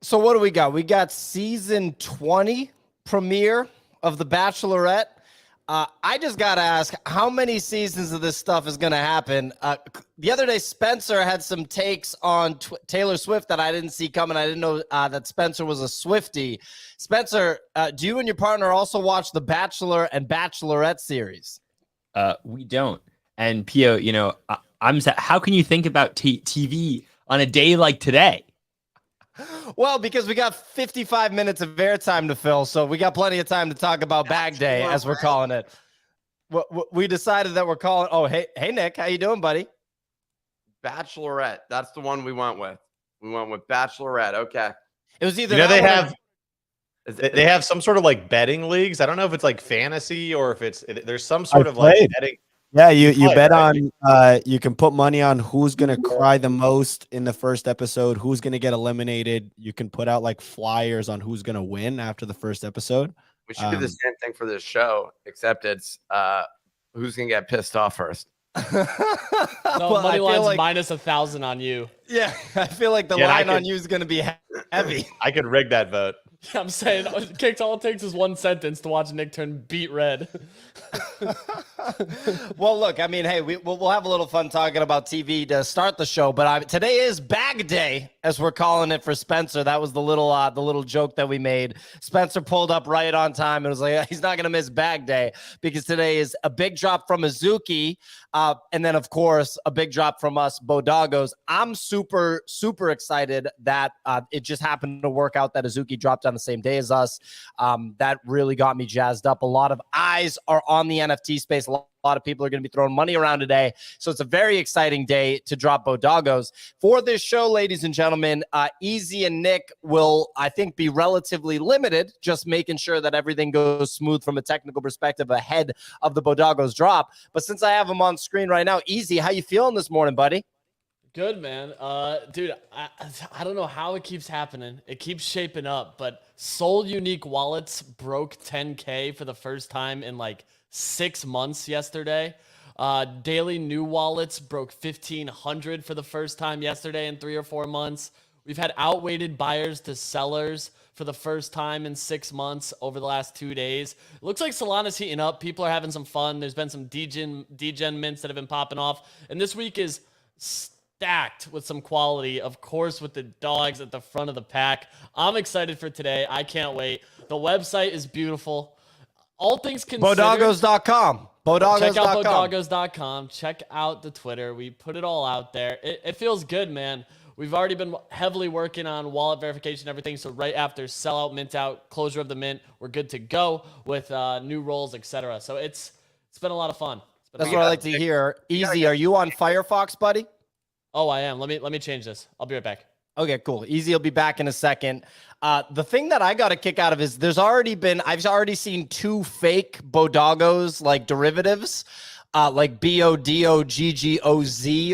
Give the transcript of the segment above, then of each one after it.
So what do we got? We got season 20 premiere of The Bachelorette. I just got to ask, how many seasons of this stuff is going to happen? The other day, Spencer had some takes on Taylor Swift that I didn't see coming. I didn't know that Spencer was a Swiftie. Spencer, do you and your partner also watch the Bachelor and Bachelorette series? We don't. And Pio, you know, how can you think about TV on a day like today? Well, because we got 55 minutes of airtime to fill, so we got plenty of time to talk about Bag Day, as we're calling it. We decided that we're calling. Oh, hey, Nick, how you doing, buddy? Bachelorette. That's the one we went with. We went with Bachelorette. Okay. It was either they have some sort of like betting leagues. I don't know if it's like fantasy or if there's some sort of like betting. Yeah, you bet on you can put money on who's gonna cry the most in the first episode, who's gonna get eliminated. You can put out like flyers on who's gonna win after the first episode. We should do the same thing for this show, except it's who's gonna get pissed off first. No, well, money line's like minus 1,000 on you. Yeah, I feel like the line on you is gonna be heavy. I could rig that vote. Yeah, I'm saying all it takes is one sentence to watch Nick turn beet red. Well, look, I mean, hey, we'll have a little fun talking about TV to start the show, but today is Bag Day, as we're calling it for Spencer. That was the little joke that we made. Spencer pulled up right on time and was like, he's not going to miss Bag Day because today is a big drop from Azuki, and then, of course, a big drop from us, BoDoggos. I'm super, super excited that it just happened to work out that Azuki dropped on the same day as us. That really got me jazzed up. A lot of eyes are on the NFT space. A lot of people are going to be throwing money around today. So it's a very exciting day to drop BoDoggos. For this show, ladies and gentlemen, Easy and Nick will, I think, be relatively limited, just making sure that everything goes smooth from a technical perspective ahead of the BoDoggos drop. But since I have them on screen right now, Easy, how you feeling this morning, buddy? Good, man. Dude, I don't know how it keeps happening. It keeps shaping up, but Soul Unique Wallets broke 10K for the first time in like 6 months yesterday. Daily New Wallets broke 1,500 for the first time yesterday in 3 or 4 months. We've had outweighted buyers to sellers for the first time in 6 months over the last 2 days. It looks like Solana's heating up. People are having some fun. There's been some degen mints that have been popping off. And this week is stacked with some quality, of course, with the dogs at the front of the pack. I'm excited for today. I can't wait. The website is beautiful. All things considered, BoDoggos.com. Check out BoDoggos.com. Check out the Twitter. We put it all out there. It feels good, man. We've already been heavily working on wallet verification and everything. So right after sellout, mint out, closure of the mint, we're good to go with new rolls, etc. So it's been a lot of fun. That's what I like to hear. Easy, are you on Firefox, buddy? Oh, I am. Let me change this. I'll be right back. Okay, cool. Easy will be back in a second. The thing that I got a kick out of is I've already seen 2 fake BoDoggos, like derivatives, like BoDoggoZ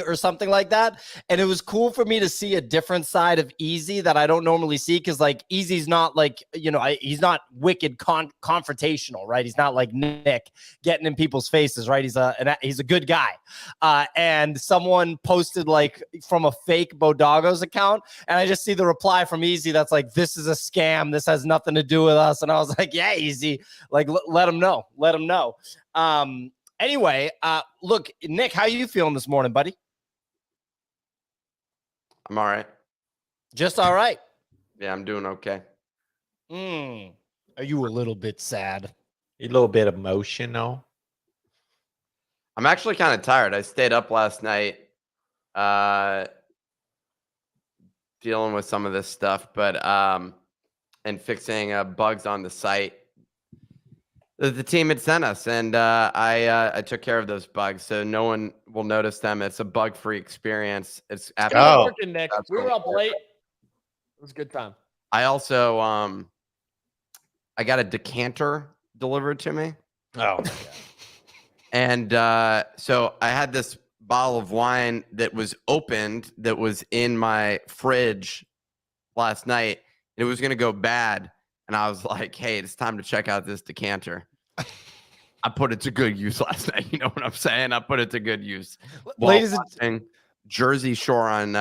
or something like that. And it was cool for me to see a different side of Easy that I don't normally see, because like Easy's not like, he's not wicked confrontational, right? He's not like Nick getting in people's faces, right? He's a good guy. And someone posted like from a fake BoDoggos account, and I just see the reply from Easy that's like, this is a scam. This has nothing to do with us. And I was like, yeah, Easy, like let him know. Let him know. Anyway, look, Nick, how you feeling this morning, buddy? I'm all right. Just all right. Yeah, I'm doing okay. Are you a little bit sad? A little bit emotional. I'm actually kind of tired. I stayed up last night dealing with some of this stuff, but and fixing bugs on the site that the team had sent us, and I took care of those bugs, so no one will notice them. It's a bug-free experience. It's working, Nick. We were up late. It was a good time. I also I got a decanter delivered to me. Oh, my God. And so I had this bottle of wine that was opened that was in my fridge last night. It was going to go bad. And I was like, hey, it's time to check out this decanter. I put it to good use last night. You know what I'm saying? I put it to good use. Ladies and Jersey Shore on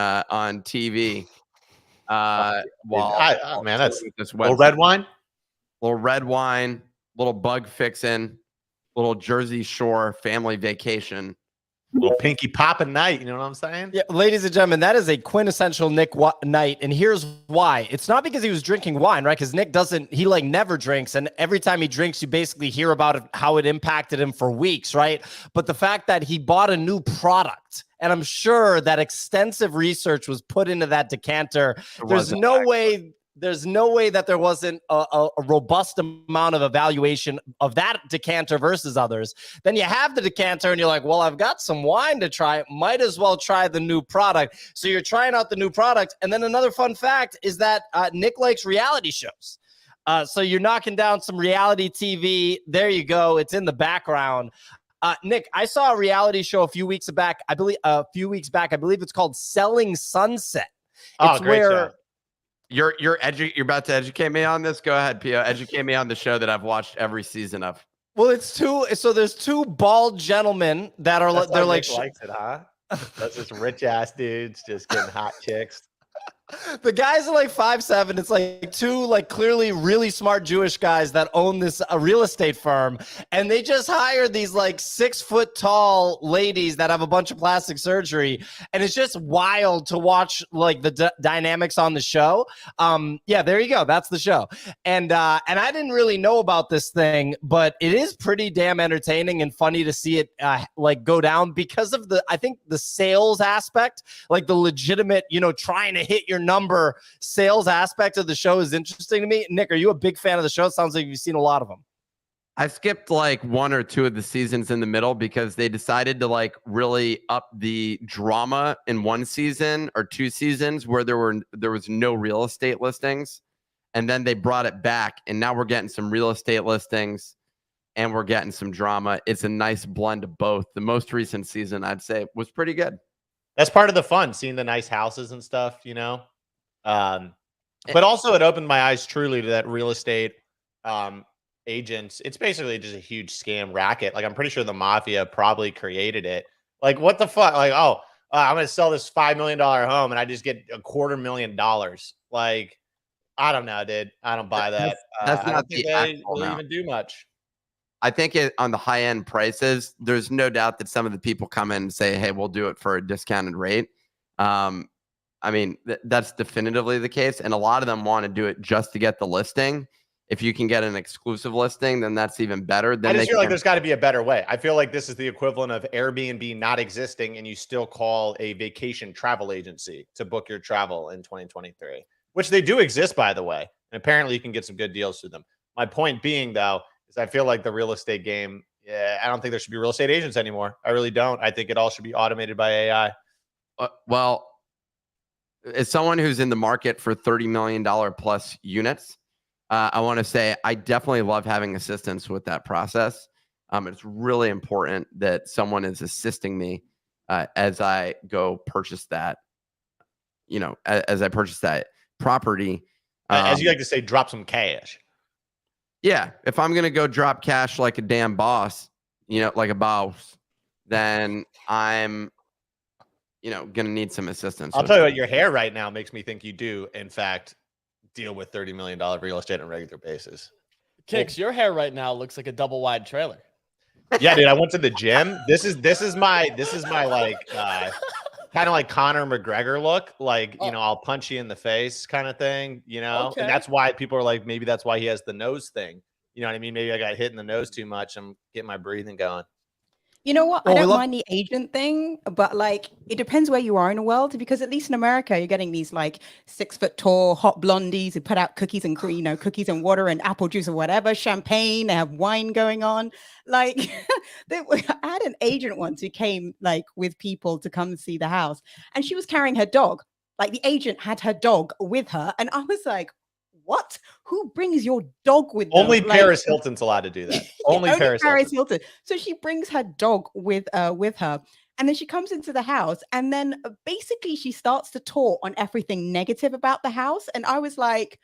TV. While man, that's this little website. red wine. Little red wine, little bug fixing, little Jersey Shore family vacation. Little pinky popping night. You know what I'm saying? Yeah, ladies and gentlemen, that is a quintessential Nick night, and here's why. It's not because he was drinking wine, right? Because Nick he like never drinks, and every time he drinks, you basically hear about it, how it impacted him for weeks, right? But the fact that he bought a new product, and I'm sure that extensive research was put into that decanter. There's no way that there wasn't a robust amount of evaluation of that decanter versus others. Then you have the decanter and you're like, well, I've got some wine to try. Might as well try the new product. So you're trying out the new product. And then another fun fact is that Nick likes reality shows. So you're knocking down some reality TV. There you go. It's in the background. Nick, I saw a reality show a few weeks back. I believe it's called Selling Sunset. It's great show. You're about to educate me on this. Go ahead, Pio. Educate me on the show that I've watched every season of. Well, there's two bald gentlemen that are they're like likes it, huh? That's just rich ass dudes just getting hot chicks. The guys are like 5'7". It's like two like clearly really smart Jewish guys that own this real estate firm, and they just hired these like 6 foot tall ladies that have a bunch of plastic surgery, and it's just wild to watch like the dynamics on the show. Yeah, there you go. That's the show, and I didn't really know about this thing, but it is pretty damn entertaining and funny to see it like go down because of I think the sales aspect, like the legitimate, trying to hit your number sales aspect of the show is interesting to me. Nick, are you a big fan of the show? It sounds like you've seen a lot of them. I skipped like 1 or 2 of the seasons in the middle because they decided to like really up the drama in 1 season or 2 seasons where there was no real estate listings, and then they brought it back, and now we're getting some real estate listings and we're getting some drama. It's a nice blend of both. The most recent season, I'd say, was pretty good. That's part of the fun, seeing the nice houses and stuff, But also it opened my eyes truly to that real estate agents. It's basically just a huge scam racket. Like, I'm pretty sure the mafia probably created it. Like, what the fuck? Like, I'm going to sell this $5 million home and I just get $250,000. Like, I don't know, dude. I don't buy that. That's not they even do much. I think on the high end prices, there's no doubt that some of the people come in and say, hey, we'll do it for a discounted rate. I mean, that's definitively the case. And a lot of them want to do it just to get the listing. If you can get an exclusive listing, then that's even better. Then I just feel like there's got to be a better way. I feel like this is the equivalent of Airbnb not existing and you still call a vacation travel agency to book your travel in 2023, which they do exist, by the way. And apparently you can get some good deals through them. My point being, though, is I feel like the real estate game, I don't think there should be real estate agents anymore. I really don't. I think it all should be automated by AI. Well, as someone who's in the market for $30 million plus units, I want to say I definitely love having assistance with that process. It's really important that someone is assisting me as I go purchase that, as I purchase that property. As you like to say, drop some cash. Yeah. If I'm going to go drop cash like a damn boss, like a boss, then I'm, going to need some assistance. I'll tell you what, your hair right now makes me think you do, in fact, deal with $30 million real estate on a regular basis. Kicks, your hair right now looks like a double wide trailer. Yeah, dude, I went to the gym. This is my like kind of like Conor McGregor look, like, I'll punch you in the face kind of thing, Okay. And that's why people are like, maybe that's why he has the nose thing. You know what I mean? Maybe I got hit in the nose too much. I'm getting my breathing going. You know what? I don't mind the agent thing, but like it depends where you are in the world, because at least in America, you're getting these like 6 foot tall hot blondies who put out cookies and cookies and water and apple juice or whatever, champagne. They have wine going on. Like I had an agent once who came like with people to come see the house, and she was carrying her dog. Like the agent had her dog with her, and I was like, what? Who brings your dog with them? Only Paris Hilton's allowed to do that. Only Paris Hilton. So she brings her dog with her, and then she comes into the house, and then basically she starts to talk on everything negative about the house. And I was like,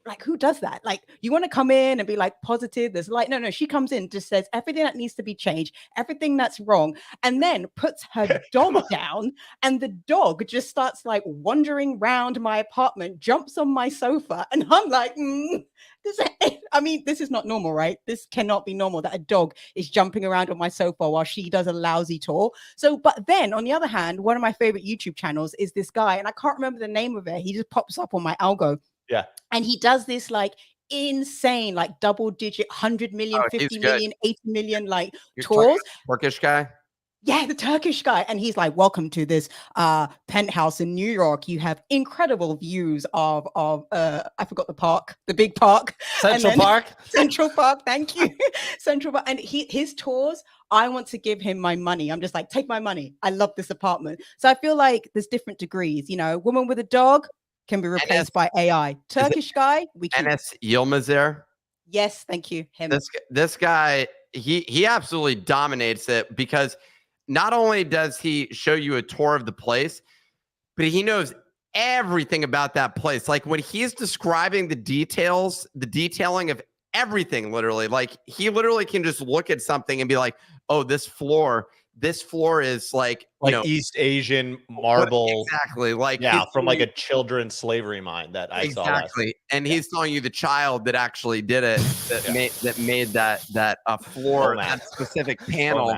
like, who does that? Like, you want to come in and be like positive. There's like, no, she comes in, just says everything that needs to be changed, everything that's wrong, and then puts her dog down, and the dog just starts like wandering around my apartment, jumps on my sofa, and I'm like, this is not normal, right? This cannot be normal that a dog is jumping around on my sofa while she does a lousy tour. So, but then on the other hand, one of my favorite YouTube channels is this guy, and I can't remember the name of it. He just pops up on my algo. Yeah. And he does this like insane, like double digit, 100 million, 50 million, 80 million, like tours. Turkish guy. Yeah, the Turkish guy. And he's like, welcome to this penthouse in New York. You have incredible views of I forgot the park, the big park. Central Park. Central Park, thank you. Central Park. And his tours, I want to give him my money. I'm just like, take my money. I love this apartment. So I feel like there's different degrees. You know, woman with a dog can be replaced by AI. Turkish guy, we can. Enes Yilmazer. Yes, thank you. Him. This guy, he absolutely dominates it, because not only does he show you a tour of the place, but he knows everything about that place. Like when he's describing the details, the detailing of everything, literally, like he literally can just look at something and be like, oh, this floor is like East Asian marble. Exactly. Like, yeah, from like a children's slavery mine that I saw. Exactly. And he's telling you the child that actually did it, that made that floor, that specific panel.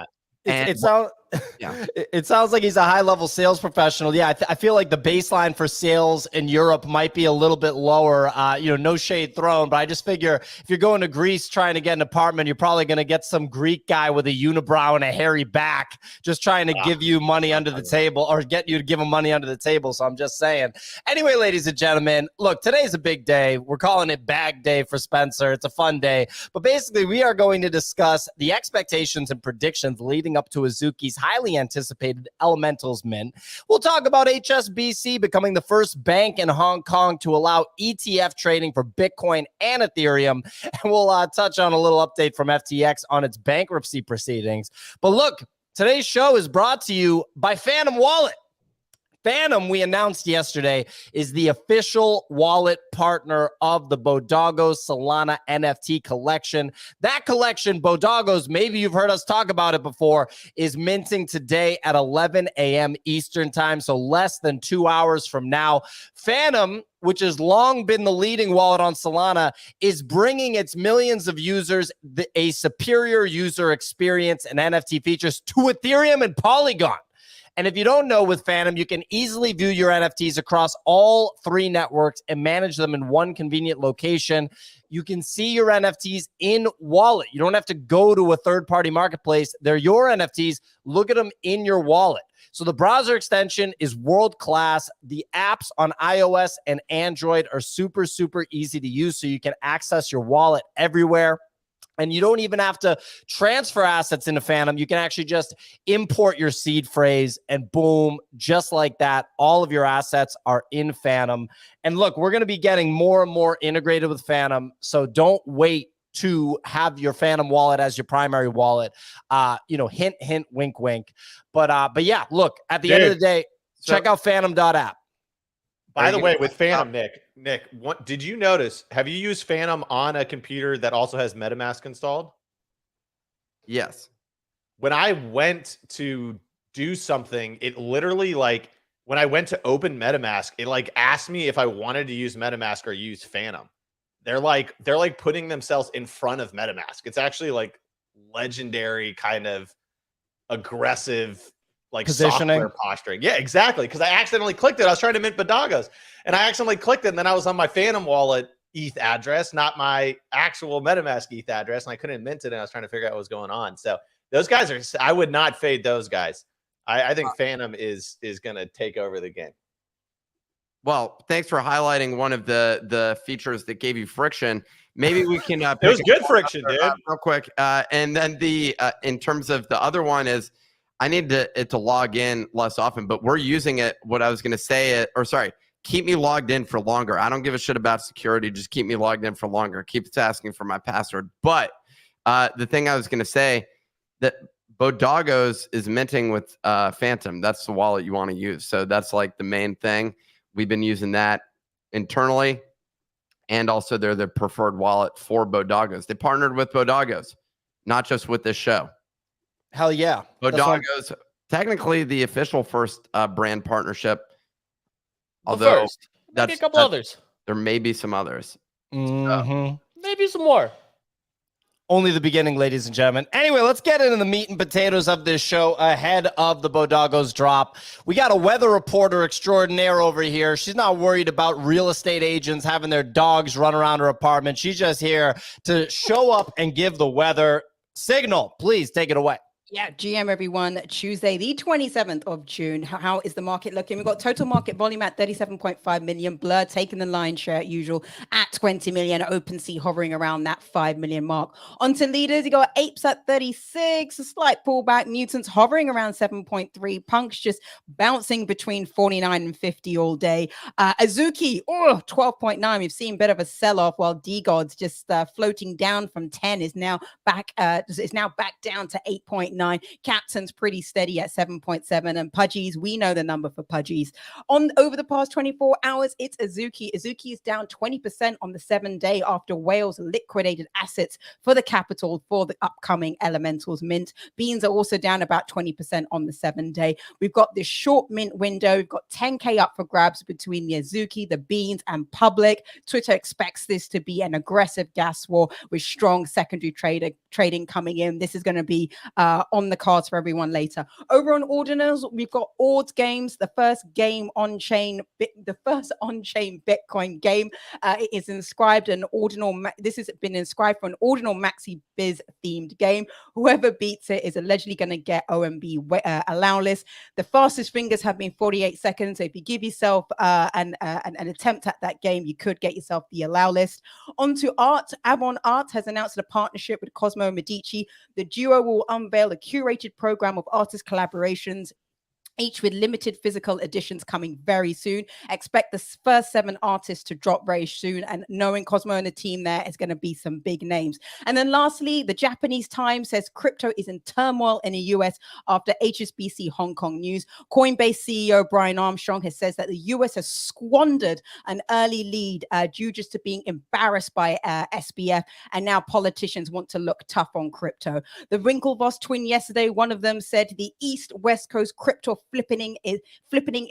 It sounds like he's a high-level sales professional. Yeah, I feel like the baseline for sales in Europe might be a little bit lower. No shade thrown, but I just figure if you're going to Greece trying to get an apartment, you're probably going to get some Greek guy with a unibrow and a hairy back just trying to give you money under the table, or get you to give him money under the table. So I'm just saying. Anyway, ladies and gentlemen, look, today's a big day. We're calling it Bag Day for Spencer. It's a fun day. But basically, we are going to discuss the expectations and predictions leading up to Azuki's highly anticipated Elementals mint. We'll talk about HSBC becoming the first bank in Hong Kong to allow ETF trading for Bitcoin and Ethereum. And we'll touch on a little update from FTX on its bankruptcy proceedings. But look, today's show is brought to you by Phantom Wallet. Phantom, we announced yesterday, is the official wallet partner of the BoDoggo Solana NFT collection. That collection, BoDoggos, maybe you've heard us talk about it before, is minting today at 11 a.m. Eastern time, so less than 2 hours from now. Phantom, which has long been the leading wallet on Solana, is bringing its millions of users a superior user experience and NFT features to Ethereum and Polygon. And if you don't know, with Phantom, you can easily view your NFTs across all three networks and manage them in one convenient location. You can see your NFTs in wallet. You don't have to go to a third-party marketplace. They're your NFTs. Look at them in your wallet. So the browser extension is world-class. The apps on iOS and Android are super, super easy to use, so you can access your wallet everywhere. And you don't even have to transfer assets into Phantom. You can actually just import your seed phrase, and boom, just like that, all of your assets are in Phantom. And look, we're going to be getting more and more integrated with Phantom. So don't wait to have your Phantom wallet as your primary wallet. Hint, hint, wink, wink. But yeah, look, at the end of the day, check out phantom.app. By the way, with Phantom, Nick, what did you notice? Have you used Phantom on a computer that also has MetaMask installed? Yes. When I went to do something, it literally, like, when I went to open MetaMask, it like asked me if I wanted to use MetaMask or use Phantom. They're like putting themselves in front of MetaMask. It's actually like legendary kind of aggressive, like, positioning, software posturing. Yeah, exactly. Because I accidentally clicked it. I was trying to mint BoDoggos, and I accidentally clicked it, and then I was on my Phantom wallet ETH address, not my actual MetaMask ETH address, and I couldn't mint it, and I was trying to figure out what was going on. So those guys are, I would not fade those guys. I think Phantom is going to take over the game. Well, thanks for highlighting one of the features that gave you friction. Maybe we can it was good friction, dude. Real quick. And then in terms of the other one is, I need it to log in less often, but we're using it. What I was going to say, keep me logged in for longer. I don't give a shit about security. Just keep me logged in for longer. Keeps asking for my password. But the thing I was going to say, that BoDoggos is minting with Phantom. That's the wallet you want to use. So that's like the main thing. We've been using that internally. and also they're the preferred wallet for BoDoggos. They partnered with BoDoggos, not just with this show. Hell yeah. BoDoggos, technically the official first brand partnership. The Although first. Maybe a couple others. There may be some others. Maybe some more. Only the beginning, ladies and gentlemen. Anyway, let's get into the meat and potatoes of this show ahead of the BoDoggos drop. We got a weather reporter extraordinaire over here. She's not worried about real estate agents having their dogs run around her apartment. She's just here to show up and give the weather signal. Please take it away. Yeah, GM everyone. Tuesday, the 27th of June. How is the market looking? We've got total market volume at 37.5 million. Blur taking the lion's share at usual at 20 million. OpenSea hovering around that 5 million mark. Onto leaders, you got Apes at 36, a slight pullback. Mutants hovering around 7.3. Punks just bouncing between 49 and 50 all day. Azuki, 12.9. We've seen a bit of a sell-off, while D-Gods just floating down from 10 is now back down to 8.9. Captain's pretty steady at 7.7, and Pudgies, we know the number for Pudgies. Over the past 24 hours, it's Azuki. Azuki is down 20% on the 7-day after Wales liquidated assets for the capital for the upcoming Elementals mint. Beans are also down about 20% on the 7-day. We've got this short mint window. We've got 10K up for grabs between the Azuki, the Beans, and Public. Twitter expects this to be an aggressive gas war with strong secondary trading coming in. This is going to be on the cards for everyone later. Over on ordinals, we've got Ords Games, the first on-chain Bitcoin game. It is inscribed an ordinal. This has been inscribed for an ordinal Maxi Biz themed game. Whoever beats it is allegedly going to get OMB allow list. The fastest fingers have been 48 seconds. So if you give yourself an attempt at that game, you could get yourself the allow list. Onto art. Avon Art has announced a partnership with Cosmo Medici. The duo will unveil a curated program of artist collaborations, each with limited physical editions coming very soon. Expect the first 7 artists to drop very soon. And knowing Cosmo and the team there is going to be some big names. And then lastly, the Japanese Times says crypto is in turmoil in the US after HSBC Hong Kong news. Coinbase CEO Brian Armstrong has said that the US has squandered an early lead due just to being embarrassed by SBF. And now politicians want to look tough on crypto. The Winklevoss twin yesterday, one of them said the East-West Coast crypto flippening is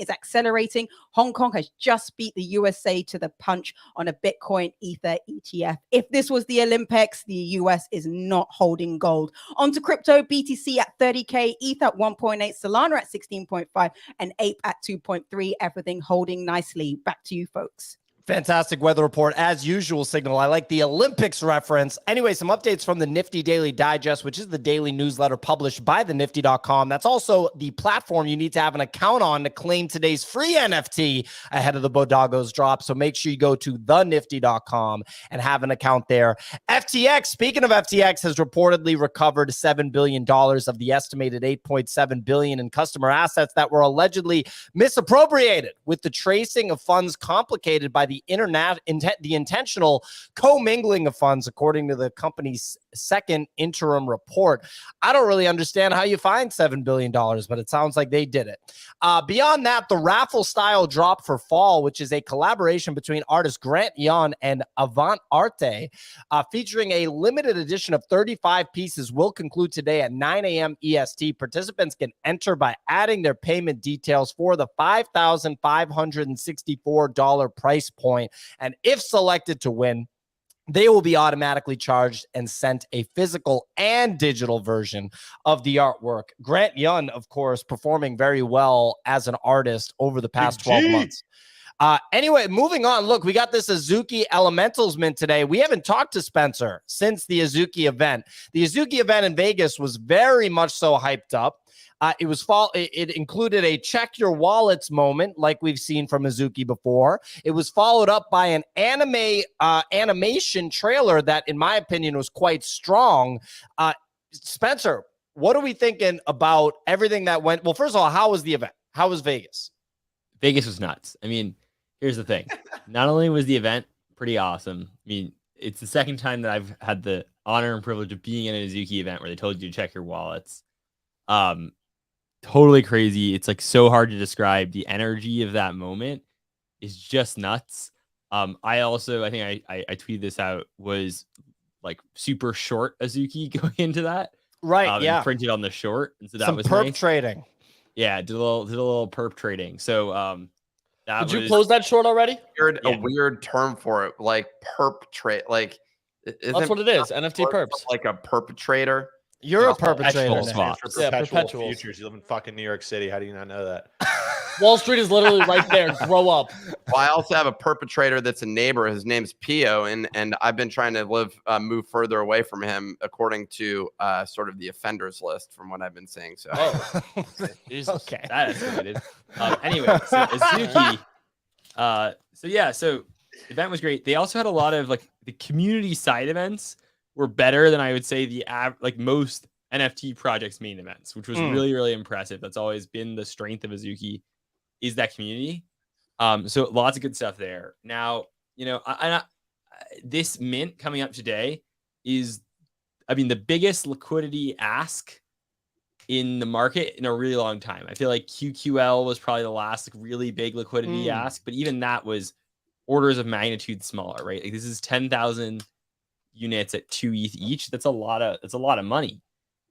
accelerating. Hong Kong has just beat the USA to the punch on a Bitcoin Ether ETF. If this was the Olympics, the US is not holding gold. Onto crypto, BTC at 30K, ETH at 1.8, Solana at 16.5, and Ape at 2.3. Everything holding nicely. Back to you, folks. Fantastic weather report as usual, Signal. I like the Olympics reference. Anyway, some updates from the Nifty Daily Digest, which is the daily newsletter published by the Nifty.com. That's also the platform you need to have an account on to claim today's free NFT ahead of the BoDoggos drop. So make sure you go to thenifty.com and have an account there. FTX, speaking of FTX, has reportedly recovered $7 billion of the estimated $8.7 billion in customer assets that were allegedly misappropriated, with the tracing of funds complicated by the intentional commingling of funds, according to the company's second interim report. I don't really understand how you find $7 billion, but it sounds like they did it. Beyond that, the raffle style drop for fall, which is a collaboration between artist Grant Yun and Avant Arte, featuring a limited edition of 35 pieces, will conclude today at 9 a.m. EST. Participants can enter by adding their payment details for the $5,564 price point. And if selected to win, they will be automatically charged and sent a physical and digital version of the artwork. Grant Yun, of course, performing very well as an artist over the past 12 months. Anyway, moving on. Look, we got this Azuki Elementals mint today. We haven't talked to Spencer since the Azuki event. The Azuki event in Vegas was very much so hyped up. It included a check your wallets moment like we've seen from Azuki before. It was followed up by an animation trailer that, in my opinion, was quite strong. Spencer, what are we thinking about everything that went? Well, first of all, how was the event? How was Vegas? Vegas was nuts. I mean, here's the thing. Not only was the event pretty awesome, I mean, it's the second time that I've had the honor and privilege of being in an Azuki event where they told you to check your wallets. Totally crazy. It's like so hard to describe. The energy of that moment is just nuts. I also, I think I tweeted this out, was like super short Azuki going into that. Right. Yeah. And printed on the short. And so that Some was perp nice. trading. Yeah. Did a little perp trading. So, did you close that short already? A weird term for it, like perp trade. Like, that's what it is. NFT perps. Like a perpetrator. You're a perpetrator. Perpetual swap. Yeah, Perpetual perpetuals. futures. You live in fucking New York City. How do you not know that? Wall Street is literally right there. Grow up. Well, I also have a perpetrator that's a neighbor. His name's Pio, and I've been trying to move further away from him according to sort of the offenders list from what I've been saying. So, Jesus. Okay. That escalated. Anyway, so Azuki. So the event was great. They also had a lot of like the community side events were better than I would say the most NFT projects main events, which was really, really impressive. That's always been the strength of Azuki, is that community. So lots of good stuff there. Now, this mint coming up today is, the biggest liquidity ask in the market in a really long time. I feel like QQL was probably the last really big liquidity ask, but even that was orders of magnitude smaller, right? Like this is 10,000 units at 2 ETH each. That's a lot of money.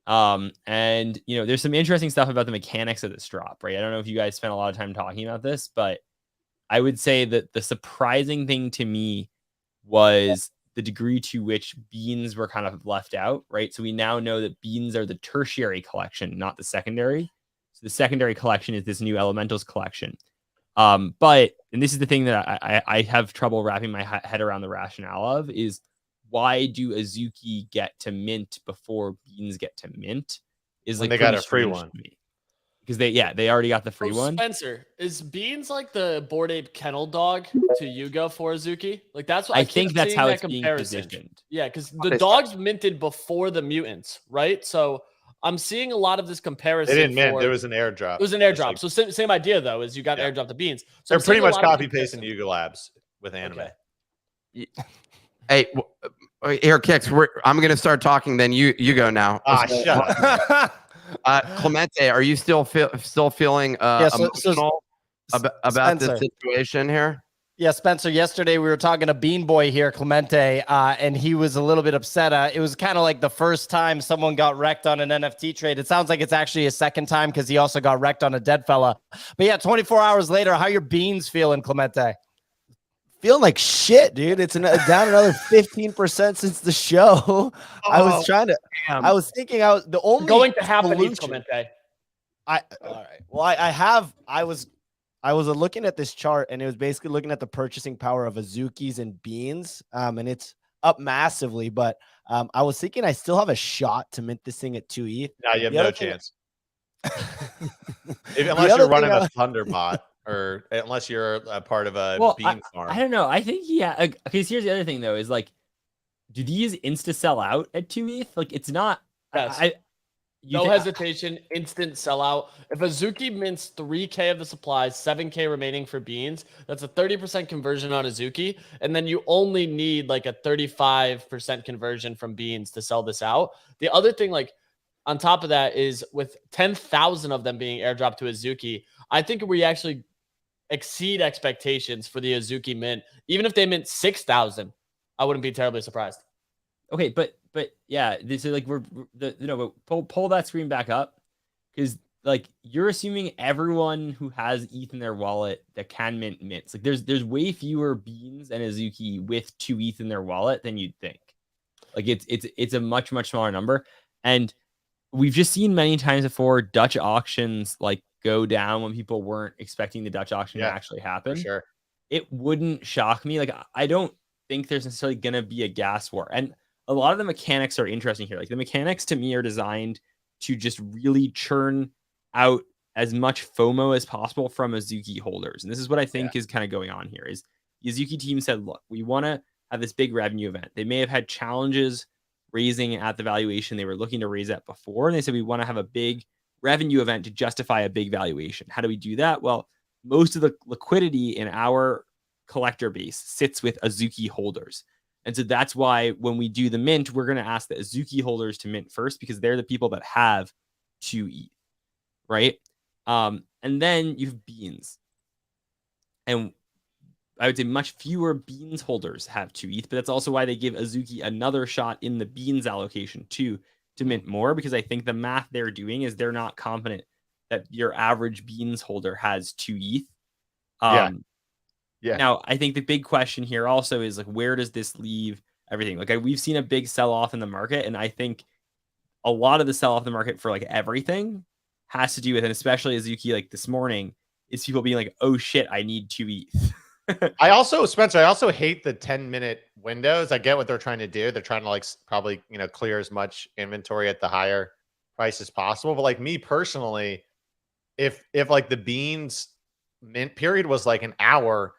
And there's some interesting stuff about the mechanics of this drop, right? I don't know if you guys spent a lot of time talking about this, but I would say that the surprising thing to me was the degree to which beans were kind of left out, right? So we now know that beans are the tertiary collection, not the secondary. So the secondary collection is this new Elementals collection. And this is the thing that I have trouble wrapping my head around the rationale of is, why do Azuki get to mint before beans get to mint? Is When like they got a free one. Because they already got the free one. Spencer, is beans like the Bored Ape kennel dog to Yuga for Azuki? Like that's what I think that's how it's being comparison. positioned. Yeah, because the dog's minted before the mutants, right? So I'm seeing a lot of this comparison. They didn't mint. There was an airdrop. It was an airdrop. So same idea though, is you got airdrop the beans. So they're pretty much copy pasting Yuga Labs with anime. Okay. hey, here, Kix. I'm gonna start talking. Then you go now. Shut up. Clemente, are you still feeling emotional about this situation here? Yeah, Spencer, yesterday we were talking to Bean Boy here, Clemente, and he was a little bit upset. It was kind of like the first time someone got wrecked on an NFT trade. It sounds like it's actually a second time because he also got wrecked on a dead fella. But yeah, 24 hours later, how your beans feeling, Clemente? Feeling like shit, dude. It's down another 15% since the show. I was thinking the only going to happen, Clemente. All right. Well, I was looking at this chart, and it was basically looking at the purchasing power of Azukis and beans, and it's up massively. But I was thinking I still have a shot to mint this thing at 2 ETH. No, you have no chance. Unless you're running a Thunderbot, or unless you're a part of a bean farm. I don't know. I think because here's the other thing though, is like, do these insta sell out at 2 ETH? Like it's not. Yes. No hesitation, instant sellout. If Azuki mints 3K of the supplies, 7K remaining for beans, that's a 30% conversion on Azuki. And then you only need like a 35% conversion from beans to sell this out. The other thing, like on top of that, is with 10,000 of them being airdropped to Azuki, I think we actually exceed expectations for the Azuki mint. Even if they mint 6,000, I wouldn't be terribly surprised. Okay, but yeah, this is like pull that screen back up, because like you're assuming everyone who has ETH in their wallet that can mint mints. Like there's way fewer beans and Azuki with 2 ETH in their wallet than you'd think. Like it's a much smaller number, and we've just seen many times before Dutch auctions like go down when people weren't expecting the Dutch auction to actually happen. For sure. It wouldn't shock me. Like I don't think there's necessarily gonna be a gas war, and a lot of the mechanics are interesting here. Like the mechanics to me are designed to just really churn out as much FOMO as possible from Azuki holders. And this is what I think is kind of going on here is the Azuki team said, look, we want to have this big revenue event. They may have had challenges raising at the valuation they were looking to raise at before. And they said, we want to have a big revenue event to justify a big valuation. How do we do that? Well, most of the liquidity in our collector base sits with Azuki holders. And so that's why when we do the mint, we're going to ask the Azuki holders to mint first, because they're the people that have 2 ETH, right? And then you have beans. And I would say much fewer beans holders have 2 ETH, but that's also why they give Azuki another shot in the beans allocation too, to mint more, because I think the math they're doing is they're not confident that your average beans holder has 2 ETH. Yeah. Now, I think the big question here also is like, where does this leave everything? Like we've seen a big sell off in the market, and I think a lot of the sell off in the market for like everything has to do with, and especially Azuki like this morning, is people being like, oh shit, I need 2 ETH. Spencer, I also hate the 10-minute windows. I get what they're trying to do. They're trying to like probably, clear as much inventory at the higher price as possible. But like me personally, if like the beans mint period was like an hour,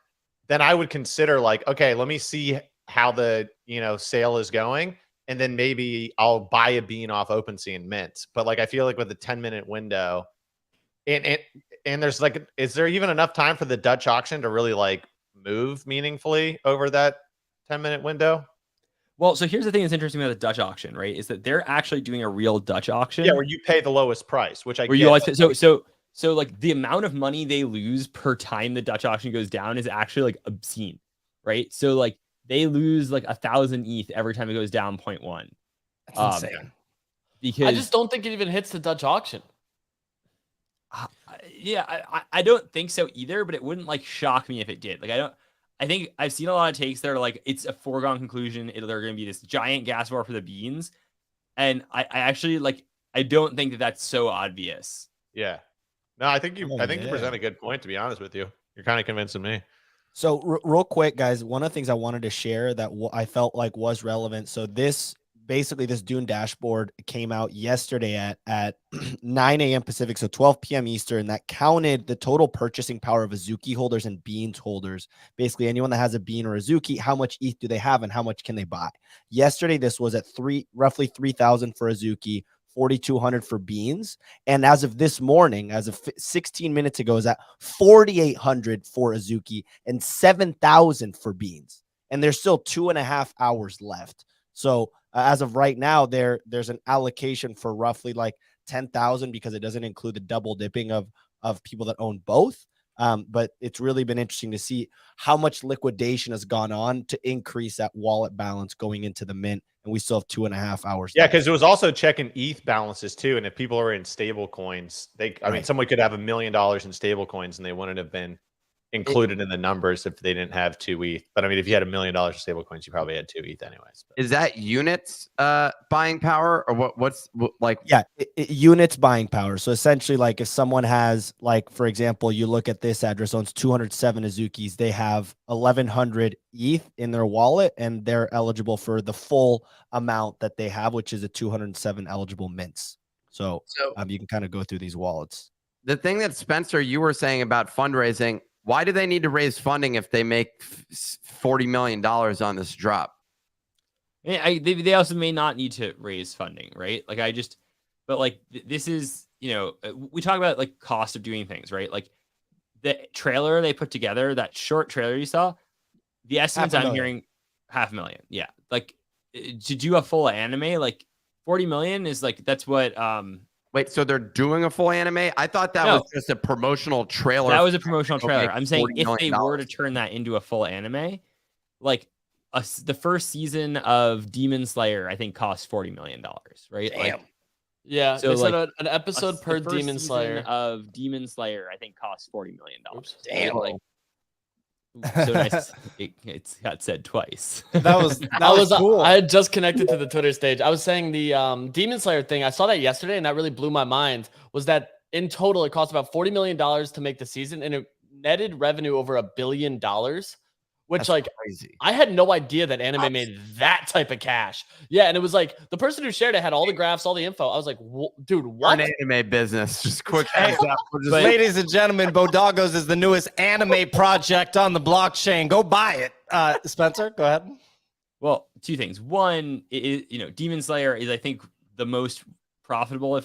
then I would consider like, okay, let me see how the, sale is going. And then maybe I'll buy a bean off OpenSea and mint. But like, I feel like with the 10-minute window and there's like, is there even enough time for the Dutch auction to really like move meaningfully over that 10-minute window? Well, so here's the thing that's interesting about the Dutch auction, right? Is that they're actually doing a real Dutch auction. Yeah, where you pay the lowest price, which I where get. You always, so like the amount of money they lose per time the Dutch auction goes down is actually like obscene, right? So like they lose like 1,000 ETH every time it goes down 0.1. That's insane. Because I just don't think it even hits the Dutch auction. I don't think so either, but it wouldn't like shock me if it did. Like I think I've seen a lot of takes that are like, it's a foregone conclusion. They're going to be this giant gas war for the beans. And I actually like, I don't think that that's so obvious. Yeah. No, I think you present a good point, to be honest with you. You're kind of convincing me. So real quick, guys, one of the things I wanted to share that I felt like was relevant. So this Dune dashboard came out yesterday at 9 a.m. Pacific, so 12 p.m. Eastern, that counted the total purchasing power of Azuki holders and beans holders. Basically, anyone that has a bean or Azuki, how much ETH do they have and how much can they buy? Yesterday, this was at roughly 3,000 for Azuki, 4,200 for beans. And as of this morning, as of 16 minutes ago, is at 4,800 for Azuki and 7,000 for beans. And there's still 2.5 hours left. So as of right now, there's an allocation for roughly like 10,000 because it doesn't include the double dipping of people that own both. But it's really been interesting to see how much liquidation has gone on to increase that wallet balance going into the mint. And we still have 2.5 hours. Yeah, because it was also checking ETH balances too. And if people are in stable coins, I mean, someone could have $1 million in stable coins and they wouldn't have been included in the numbers if they didn't have 2 ETH. But I mean, if you had $1 million in stable coins, you probably had 2 ETH anyways. But. Is that units buying power or what's like? Yeah, units buying power. So essentially, like if someone has, like, for example, you look at this address owns 207 Azukis, they have 1,100 ETH in their wallet, and they're eligible for the full amount that they have, which is a 207 eligible mints. So you can kind of go through these wallets. The thing that Spencer, you were saying about fundraising, why do they need to raise funding if they make $40 million on this drop? They also may not need to raise funding, right? Like but like this is, we talk about like cost of doing things, right? Like the trailer they put together, that short trailer you saw, the estimates I'm hearing, $500,000. Yeah. Like to do a full anime, like 40 million is like, that's what, Wait, so they're doing a full anime? I thought that was just a promotional trailer. That was a promotional trailer. I'm saying if they were to turn that into a full anime, like the first season of Demon Slayer, I think cost $40 million, right? Damn. Like, yeah. So they like said an episode per the first Demon Slayer of Demon Slayer, I think cost $40 million. Damn. Like, so nice. It got said twice. That was cool. I had just connected to the Twitter stage. I was saying the Demon Slayer thing. I saw that yesterday, and that really blew my mind. Was that in total it cost about $40 million to make the season, and it netted revenue over $1 billion. Which That's like crazy. I had no idea that anime made that type of cash. Yeah, and it was like the person who shared it had all the graphs, all the info. I was like, dude, what? An anime business. Just quick heads up. Ladies and gentlemen, BoDoggos is the newest anime project on the blockchain. Go buy it. Spencer, go ahead. Well, two things. One is, Demon Slayer is, I think, the most profitable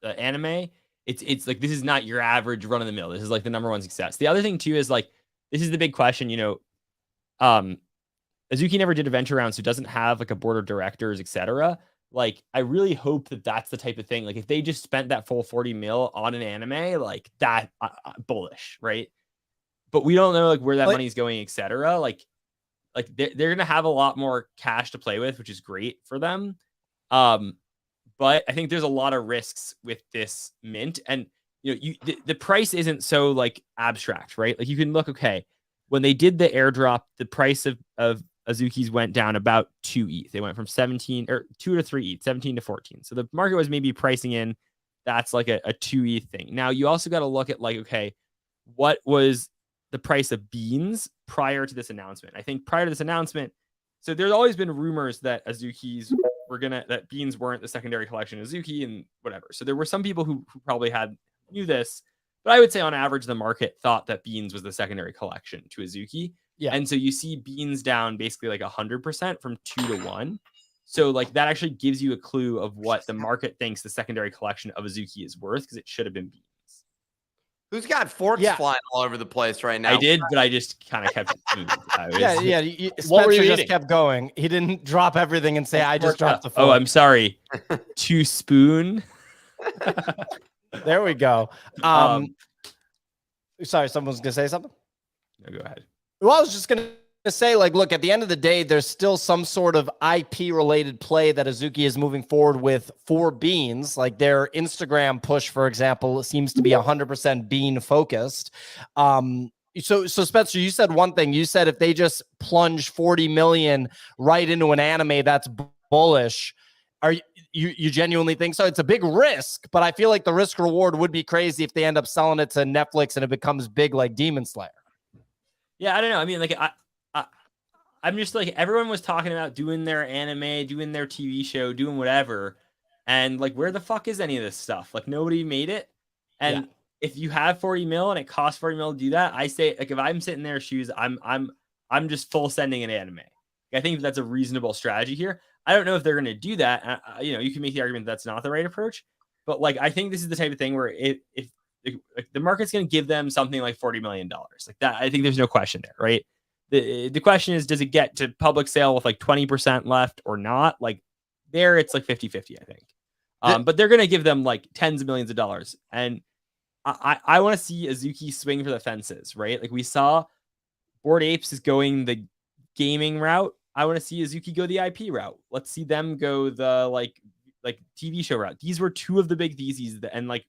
anime. It's like, this is not your average run of the mill. This is like the #1 success. The other thing too is like, this is the big question, Azuki never did a venture round, so it doesn't have like a board of directors, etc. Like, I really hope that that's the type of thing. Like, if they just spent that full 40 mil on an anime, like that, bullish, right? but we don't know like where that But- money's going, etc. Like they're gonna have a lot more cash to play with, which is great for them. But I think there's a lot of risks with this mint, and the price isn't so like abstract, right? Like you can look, okay, when they did the airdrop, the price of Azuki's went down about 2 ETH. They went from 17 or 2 to 3 ETH, 17 to 14. So the market was maybe pricing in that's like a 2 ETH thing. Now you also got to look at like, okay, what was the price of beans prior to this announcement? I think prior to this announcement, so there's always been rumors that Azuki's that beans weren't the secondary collection of Azuki and whatever. So there were some people who probably knew this, but I would say on average, the market thought that beans was the secondary collection to Azuki. Yeah. And so you see beans down basically like 100% from 2 to 1. So like that actually gives you a clue of what the market thinks the secondary collection of Azuki is worth, because it should have been beans. Who's got forks flying all over the place right now? I did, but I just kind of kept it smooth. Spencer were you just eating? kept going. He didn't drop everything and say, I just dropped the fork. Oh, I'm sorry. 2 spoon. There we go. Sorry, someone was going to say something? No, go ahead. Well, I was just going to say, like, look, at the end of the day, there's still some sort of IP-related play that Azuki is moving forward with for beans. Like their Instagram push, for example, seems to be 100% bean-focused. So Spencer, you said one thing. You said if they just plunge 40 million right into an anime that's bullish, are you genuinely think so? It's a big risk, but I feel like the risk reward would be crazy if they end up selling it to Netflix and it becomes big like Demon Slayer. Yeah, I don't know. I mean, like I'm just like, everyone was talking about doing their anime, doing their TV show, doing whatever, and like, where the fuck is any of this stuff? Like, nobody made it. And if you have 40 mil and it costs 40 mil to do that, I say, like, if I'm sitting in their shoes, I'm just full sending an anime. I think that's a reasonable strategy here. I don't know if they're going to do that. You can make the argument that's not the right approach, but like, I think this is the type of thing where if the market's going to give them something like $40 million like that, I think there's no question there, right? The question is, does it get to public sale with like 20% left or not? Like there, it's like 50-50, I think. But they're going to give them like tens of millions of dollars. And I want to see Azuki swing for the fences, right? Like we saw Bored Apes is going the gaming route. I want to see Azuki go the IP route. Let's see them go the like TV show route. These were two of the big theses and like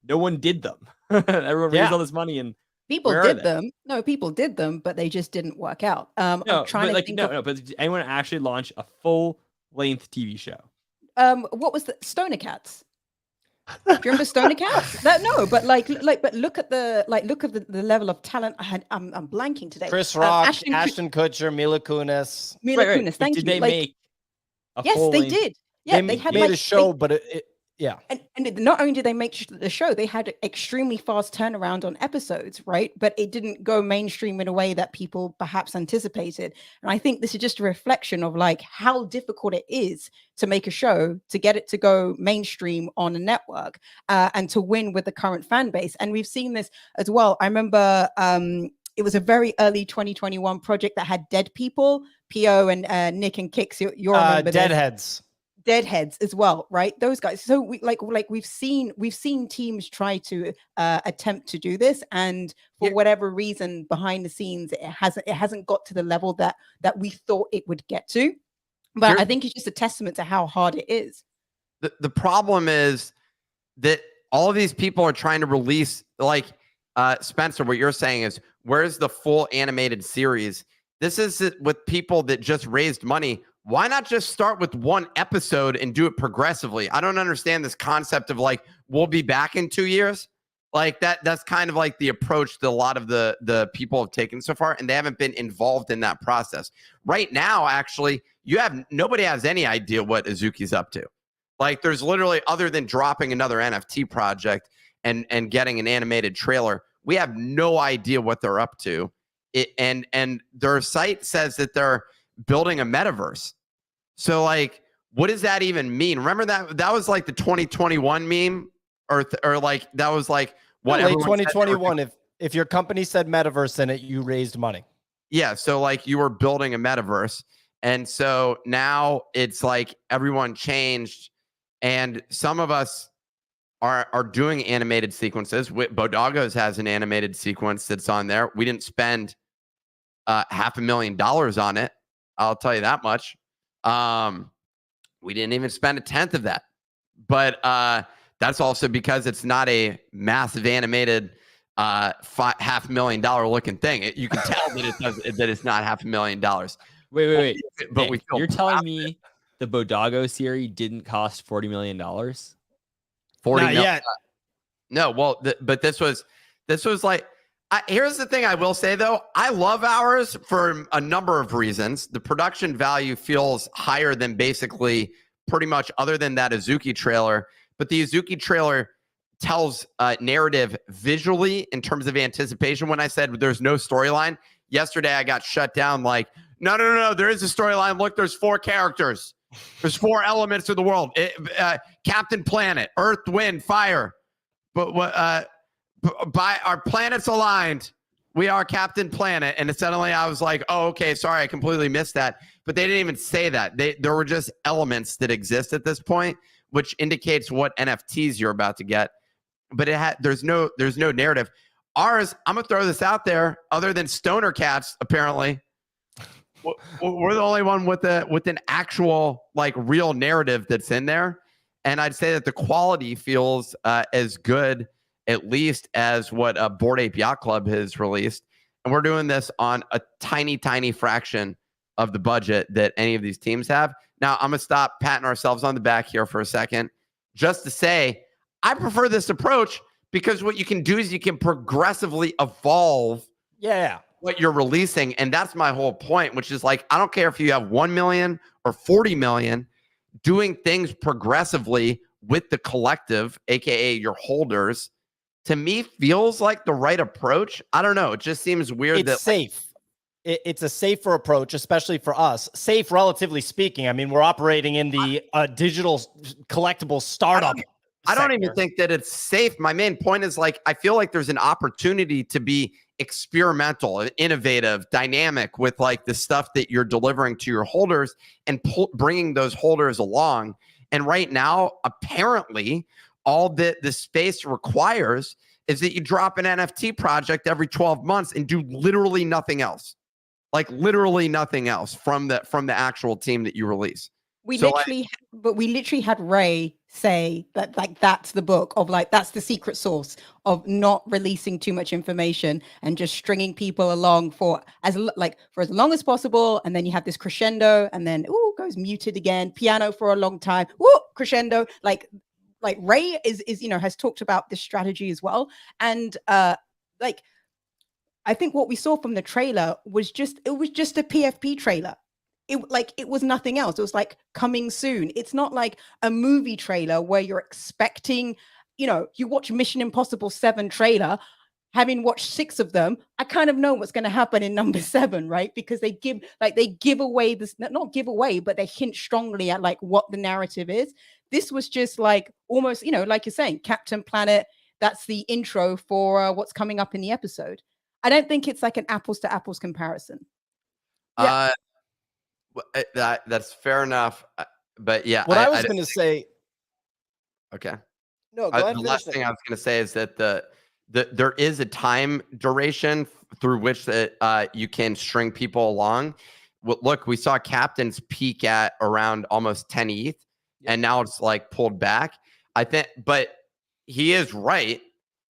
no one did them. Everyone raised all this money and people did them. No, people did them, but they just didn't work out. I'm trying to think but did anyone actually launch a full-length TV show? What was the Stoner Cats? Do you remember Stoner Cats? No, but but look at the level of talent. I'm blanking today. Chris Rock, Ashton Kutcher, Mila Kunis. Kunis, thank you. Did they make a yes, they did. Yeah, they had made a show, but yeah. And not only did they make the show, they had extremely fast turnaround on episodes, right? But it didn't go mainstream in a way that people perhaps anticipated. And I think this is just a reflection of like how difficult it is to make a show, to get it to go mainstream on a network, and to win with the current fan base. And we've seen this as well. I remember it was a very early 2021 project that had dead people, PO and Nick and Kix. You remember Deadheads as well, right? Those guys. So we've seen teams try to attempt to do this, and for whatever reason behind the scenes, it hasn't got to the level that we thought it would get to. But I think it's just a testament to how hard it is. The problem is that all of these people are trying to release, like Spencer, what you're saying is, where's the full animated series? This is with people that just raised money. Why not just start with one episode and do it progressively? I don't understand this concept of like, we'll be back in 2 years. Like that's kind of like the approach that a lot of the people have taken so far, and they haven't been involved in that process. Right now, actually, nobody has any idea what Azuki's up to. Like there's literally, other than dropping another NFT project and getting an animated trailer, we have no idea what they're up to. And their site says that they're building a metaverse. So like, what does that even mean? Remember that was like the 2021 meme, or like that was like what late 2021. If your company said metaverse in it, you raised money. Yeah, so like you were building a metaverse, and so now it's like everyone changed, and some of us are doing animated sequences. BoDoggo's has an animated sequence that's on there. We didn't spend $500,000 on it. I'll tell you that much. We didn't even spend 1/10 of that. But that's also because it's not a massive animated $500,000 looking thing. You can tell that it's not $500,000. Wait. But Nick, you're telling me the BoDoggo series didn't cost $40 million? 40 Not mil- yet. No, well, but this was like, here's the thing I will say, though. I love ours for a number of reasons. The production value feels higher than basically pretty much other than that Azuki trailer. But the Azuki trailer tells narrative visually in terms of anticipation. When I said there's no storyline, yesterday I got shut down like, no, there is a storyline. Look, there's 4 characters. There's 4 elements of the world. Captain Planet, Earth, Wind, Fire. But by our planets aligned, we are Captain Planet. And suddenly I was like, oh, okay, sorry, I completely missed that. But they didn't even say that. There were just elements that exist at this point, which indicates what NFTs you're about to get. But there's no narrative. Ours, I'm gonna throw this out there. Other than Stoner Cats, apparently, we're the only one with an actual like real narrative that's in there. And I'd say that the quality feels as good, at least, as what Bored Ape Yacht Club has released. And we're doing this on a tiny, tiny fraction of the budget that any of these teams have. Now, I'm going to stop patting ourselves on the back here for a second, just to say I prefer this approach because what you can do is you can progressively evolve what you're releasing. And that's my whole point, which is like, I don't care if you have 1 million or 40 million, doing things progressively with the collective, aka your holders, to me feels like the right approach. I don't know. It just seems weird. It's safe. It's a safer approach, especially for us. Safe, relatively speaking. I mean, we're operating in the digital collectible startup. I don't even think that it's safe. My main point is like, I feel like there's an opportunity to be experimental, innovative, dynamic with like the stuff that you're delivering to your holders and bringing those holders along. And right now, apparently, all that the space requires is that you drop an NFT project every 12 months and do literally nothing else. Like literally nothing else from the actual team that you release. We literally had Ray say that like that's the book of like that's the secret sauce of not releasing too much information and just stringing people along for as long as possible, and then you have this crescendo, and then goes muted again, piano for a long time, crescendo. Like Ray is has talked about this strategy as well, and I think what we saw from the trailer was just a PFP trailer. It was nothing else. It was like coming soon. It's not like a movie trailer where you're expecting, you watch Mission Impossible 7 trailer, having watched 6 of them, I kind of know what's going to happen in number 7, right? Because they give away this, not give away, but they hint strongly at like what the narrative is. This was just like almost, like you're saying, Captain Planet. That's the intro for what's coming up in the episode. I don't think it's like an apples to apples comparison. Yeah. That's fair enough. But yeah, what I was going to say. Okay. No, go ahead. The last thing I was going to say is that there is a time duration through which that you can string people along. Look, we saw captains peak at around almost 10 ETH, and now it's like pulled back. I think, but he is right.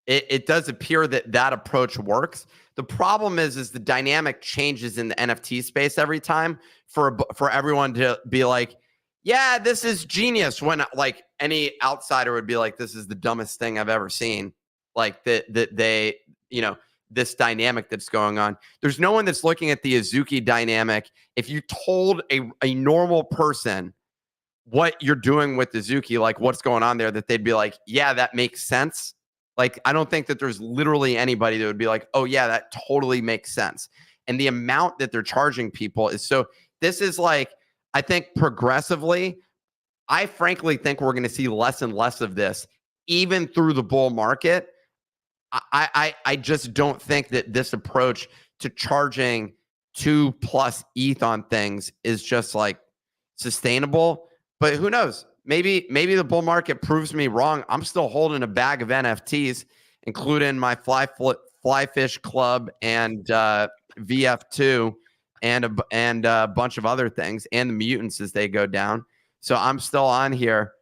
It does appear that approach works. The problem is the dynamic changes in the NFT space every time for everyone to be like, yeah, this is genius. When like any outsider would be like, this is the dumbest thing I've ever seen. Like that they, this dynamic that's going on. There's no one that's looking at the Azuki dynamic. If you told a normal person what you're doing with Azuki, like what's going on there, that they'd be like, yeah, that makes sense. Like, I don't think that there's literally anybody that would be like, oh, yeah, that totally makes sense. And the amount that they're charging people is so, this is like, I think progressively, I frankly think we're going to see less and less of this, even through the bull market. I just don't think that this approach to charging 2+ ETH on things is just like sustainable. But who knows? maybe the bull market proves me wrong. I'm still holding a bag of NFTs, including my Fly Fish Club and VF2 and a bunch of other things, and the mutants as they go down. So I'm still on here.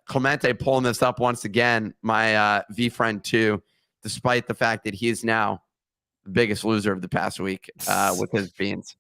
Clemente pulling this up once again, my V friend 2, despite the fact that he's now the biggest loser of the past week with his beans.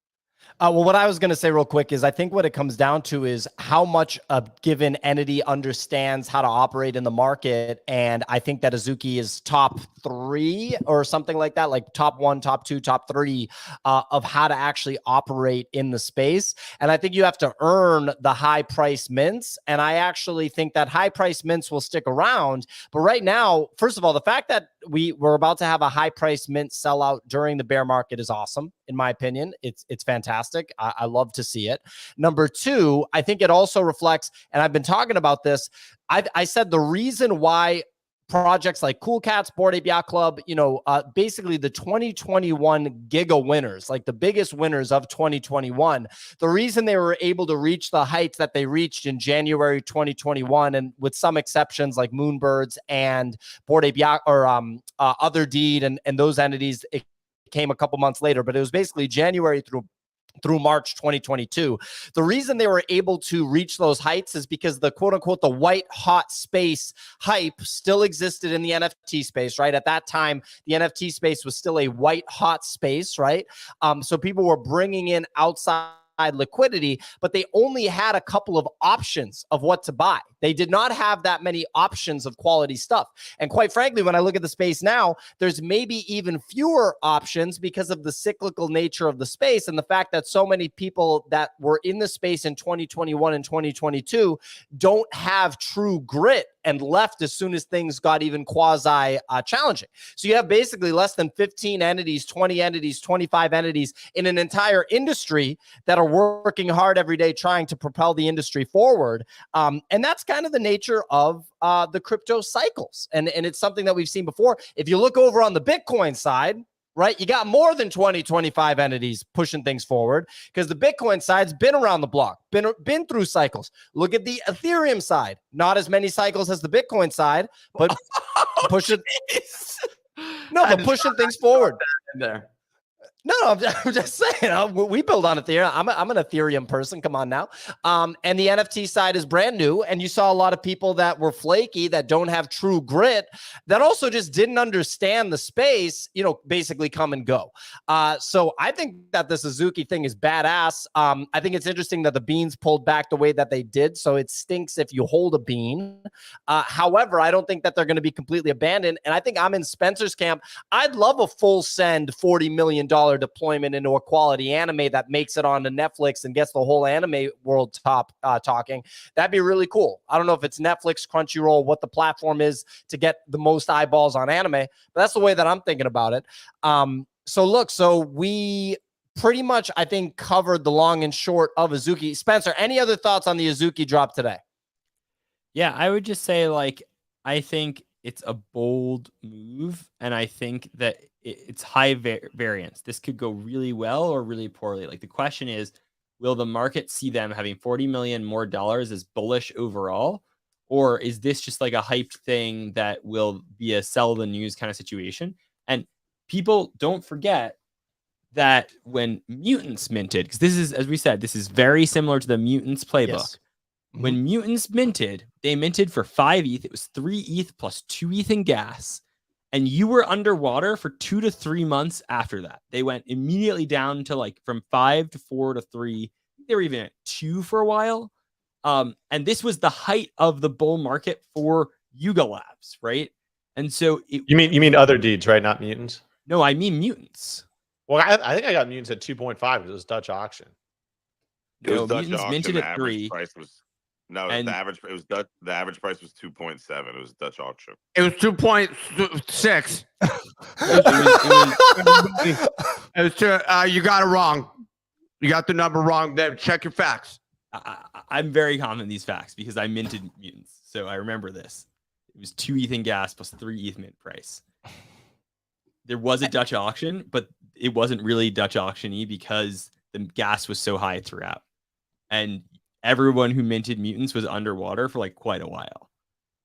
Well, what I was going to say real quick is I think what it comes down to is how much a given entity understands how to operate in the market. And I think that Azuki is top 3 or something like that, like top 1, top 2, top 3 of how to actually operate in the space. And I think you have to earn the high price mints. And I actually think that high price mints will stick around. But right now, first of all, the fact that we're about to have a high price mint sellout during the bear market is awesome. In my opinion, it's fantastic. I love to see it. Number 2, I think it also reflects, and I've been talking about this. I said the reason why projects like Cool Cats, Bored Ape Yacht Club, basically the 2021 giga winners, like the biggest winners of 2021, the reason they were able to reach the heights that they reached in January 2021, and with some exceptions like Moonbirds and Bored Ape Yacht or Other Deed and those entities, it came a couple months later, but it was basically January through March 2022. The reason they were able to reach those heights is because the quote unquote, the white hot space hype still existed in the NFT space, right? At that time, the NFT space was still a white hot space, right? So people were bringing in outside liquidity, but they only had a couple of options of what to buy. They did not have that many options of quality stuff. And quite frankly, when I look at the space now, there's maybe even fewer options because of the cyclical nature of the space and the fact that so many people that were in the space in 2021 and 2022 don't have true grit and left as soon as things got even quasi challenging. So you have basically less than 15 entities, 20 entities, 25 entities in an entire industry that are working hard every day trying to propel the industry forward. And that's kind of the nature of the crypto cycles. And it's something that we've seen before. If you look over on the Bitcoin side, right, you got more than 20, 25 entities pushing things forward because the Bitcoin side's been around the block, been through cycles. Look at the Ethereum side. Not as many cycles as the Bitcoin side, but pushing things forward. There. No, I'm just saying, we build on Ethereum. I'm an Ethereum person. Come on now. And the NFT side is brand new. And you saw a lot of people that were flaky, that don't have true grit, that also just didn't understand the space, basically come and go. So I think that this Azuki thing is badass. I think it's interesting that the beans pulled back the way that they did. So it stinks if you hold a bean. However, I don't think that they're going to be completely abandoned. And I think I'm in Spencer's camp. I'd love a full send $40 million deployment into a quality anime that makes it onto Netflix and gets the whole anime world talking. That'd be really cool. I don't know if it's Netflix, Crunchyroll, what the platform is to get the most eyeballs on anime, but that's the way that I'm thinking about it. So we pretty much, I think, covered the long and short of Azuki. Spencer, any other thoughts on the Azuki drop today? Yeah, I would just say, I think it's a bold move, and I think that it's high variance. This could go really well or really poorly. The question is, will the market see them having $40 million more dollars as bullish overall? Or is this just like a hyped thing that will be a sell the news kind of situation? And people don't forget that when Mutants minted, because this is, as we said, this is very similar to the Mutants playbook. Yes. When Mutants minted, they minted for 5 ETH. It was 3 ETH plus 2 ETH in gas. And you were underwater for 2 to 3 months after that. They went immediately down to from 5 to 4 to 3. They were even at 2 for a while. And this was the height of the bull market for Yuga Labs, right? And so you mean Other Deeds, right? Not Mutants. No, I mean Mutants. Well, I think I got Mutants at 2.5 because it was Dutch auction. No, Mutants minted at 3. Price was, no, and the average. It was Dutch. The average price was 2.7. It was Dutch auction. It was 2.6. It was you got it wrong. You got the number wrong. Then check your facts. I'm very confident in these facts because I minted Mutants, so I remember this. It was 2 ETH in gas plus 3 ETH mint price. There was a Dutch auction, but it wasn't really Dutch auction-y because the gas was so high throughout. And everyone who minted mutants was underwater for like quite a while.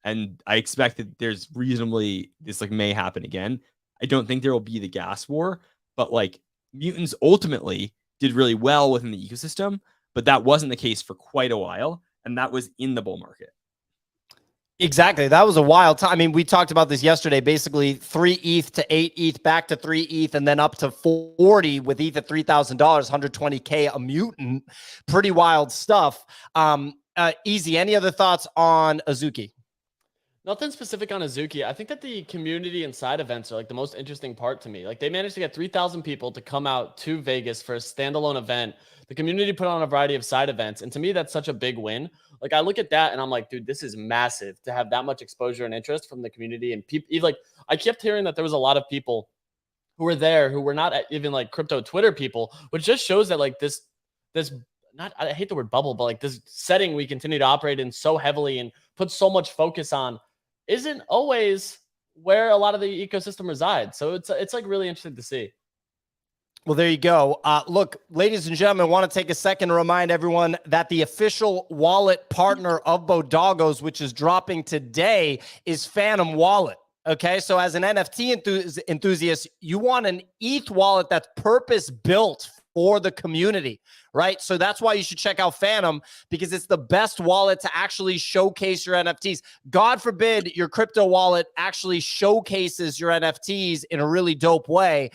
And I expect that there's reasonably this like may happen again. I don't think there will be the gas war, but like mutants ultimately did really well within the ecosystem, but that wasn't the case for quite a while. And that was in the bull market. Exactly. That was a wild time. I mean, we talked about this yesterday. Basically, 3 ETH to 8 ETH, back to 3 ETH, and then up to 40 with ETH at $3,000, 120K a mutant. Pretty wild stuff. Easy. Any other thoughts on Azuki? Nothing specific on Azuki. I think that the community and side events are like the most interesting part to me. Like they managed to get 3,000 people to come out to Vegas for a standalone event. The community put on a variety of side events. And to me, that's such a big win. Like I look at that and I'm like, dude, this is massive to have that much exposure and interest from the community. And people like, I kept hearing that there was a lot of people who were there who were not even like crypto Twitter people, which just shows that like this not, I hate the word bubble, but like this setting we continue to operate in so heavily and put so much focus on isn't always where a lot of the ecosystem resides. So it's like really interesting to see. Well, there you go. Look, ladies and gentlemen, I want to take a second to remind everyone that the official wallet partner of BoDoggo's, which is dropping today, is Phantom Wallet. Okay, so as an NFT enthusiast, you want an ETH wallet that's purpose-built for the community, right? So that's why you should check out Phantom, because it's the best wallet to actually showcase your NFTs. God forbid your crypto wallet actually showcases your NFTs in a really dope way.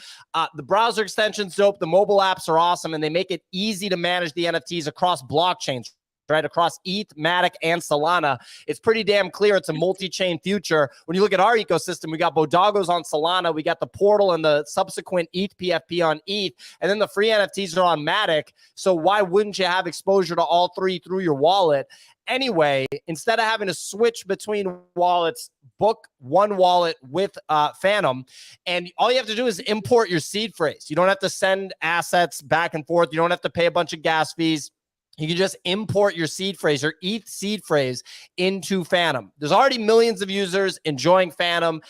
The browser extension's dope. The mobile apps are awesome, and they make it easy to manage the NFTs across blockchains, right? Across ETH, Matic, and Solana. It's pretty damn clear it's a multi-chain future. When you look at our ecosystem, we got BoDoggo's on Solana, we got the portal and the subsequent ETH PFP on ETH, and then the free NFTs are on Matic. So why wouldn't you have exposure to all three through your wallet? Anyway, instead of having to switch between wallets, book one wallet with Phantom, and all you have to do is import your seed phrase. You don't have to send assets back and forth. You don't have to pay a bunch of gas fees. You can just import your seed phrase, your ETH seed phrase, into Phantom. There's already millions of users enjoying Phantom.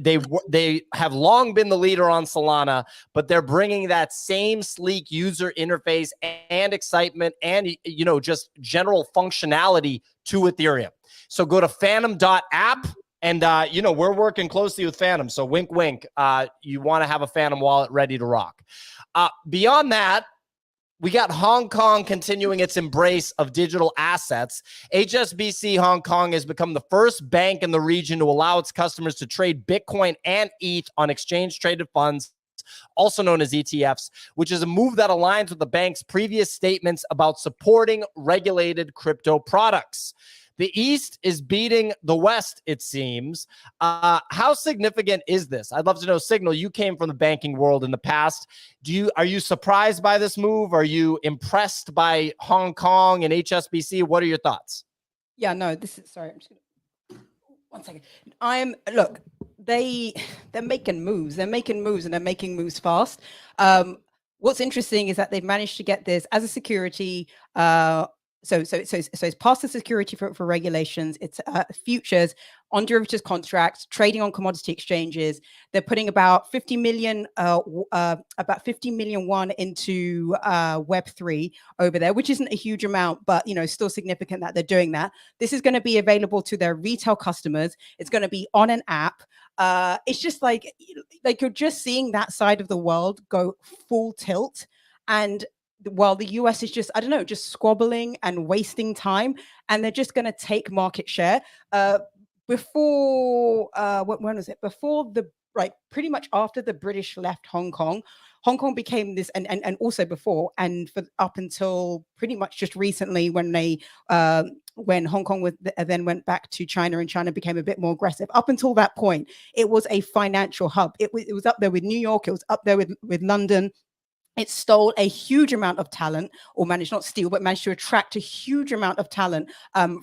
They have long been the leader on Solana, but they're bringing that same sleek user interface and excitement and, you know, just general functionality to Ethereum. So go to phantom.app. And, you know, we're working closely with Phantom. So wink, wink. You want to have a Phantom wallet ready to rock. Beyond that, we got Hong Kong continuing its embrace of digital assets. HSBC Hong Kong has become the first bank in the region to allow its customers to trade Bitcoin and ETH on exchange-traded funds, also known as ETFs, which is a move that aligns with the bank's previous statements about supporting regulated crypto products. The East is beating the West, it seems. How significant is this? I'd love to know, Signal, you came from the banking world in the past. Are you surprised by this move? Are you impressed by Hong Kong and HSBC? What are your thoughts? Yeah, no, this is, sorry, I'm just gonna, one second. Look, they're making moves. They're making moves and they're making moves fast. What's interesting is that they've managed to get this as a security, so it's past the security for regulations. It's futures on derivatives contracts, trading on commodity exchanges. They're putting about 50 million won into Web3 over there, which isn't a huge amount, but you know, still significant that they're doing that. This is going to be available to their retail customers. It's going to be on an app. It's just like you're just seeing that side of the world go full tilt. And while the US is just, I don't know, just squabbling and wasting time, and they're just going to take market share. Before, when was it? Before pretty much after the British left Hong Kong became this, and also before, and up until pretty much just recently when when Hong Kong then went back to China and China became a bit more aggressive. Up until that point, it was a financial hub. It was up there with New York. It was up there with London. It stole a huge amount of talent, or managed to attract a huge amount of talent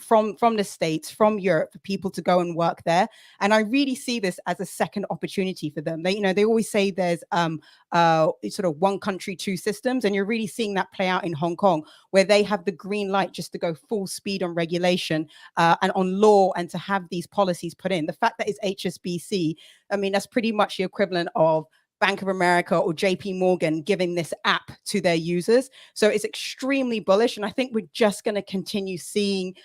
from the States, from Europe, for people to go and work there. And I really see this as a second opportunity for them. They always say there's sort of one country, two systems, and you're really seeing that play out in Hong Kong, where they have the green light just to go full speed on regulation and on law, and to have these policies put in. The fact that it's HSBC, I mean, that's pretty much the equivalent of Bank of America or JP Morgan giving this app to their users. So it's extremely bullish. And I think we're just going to continue seeing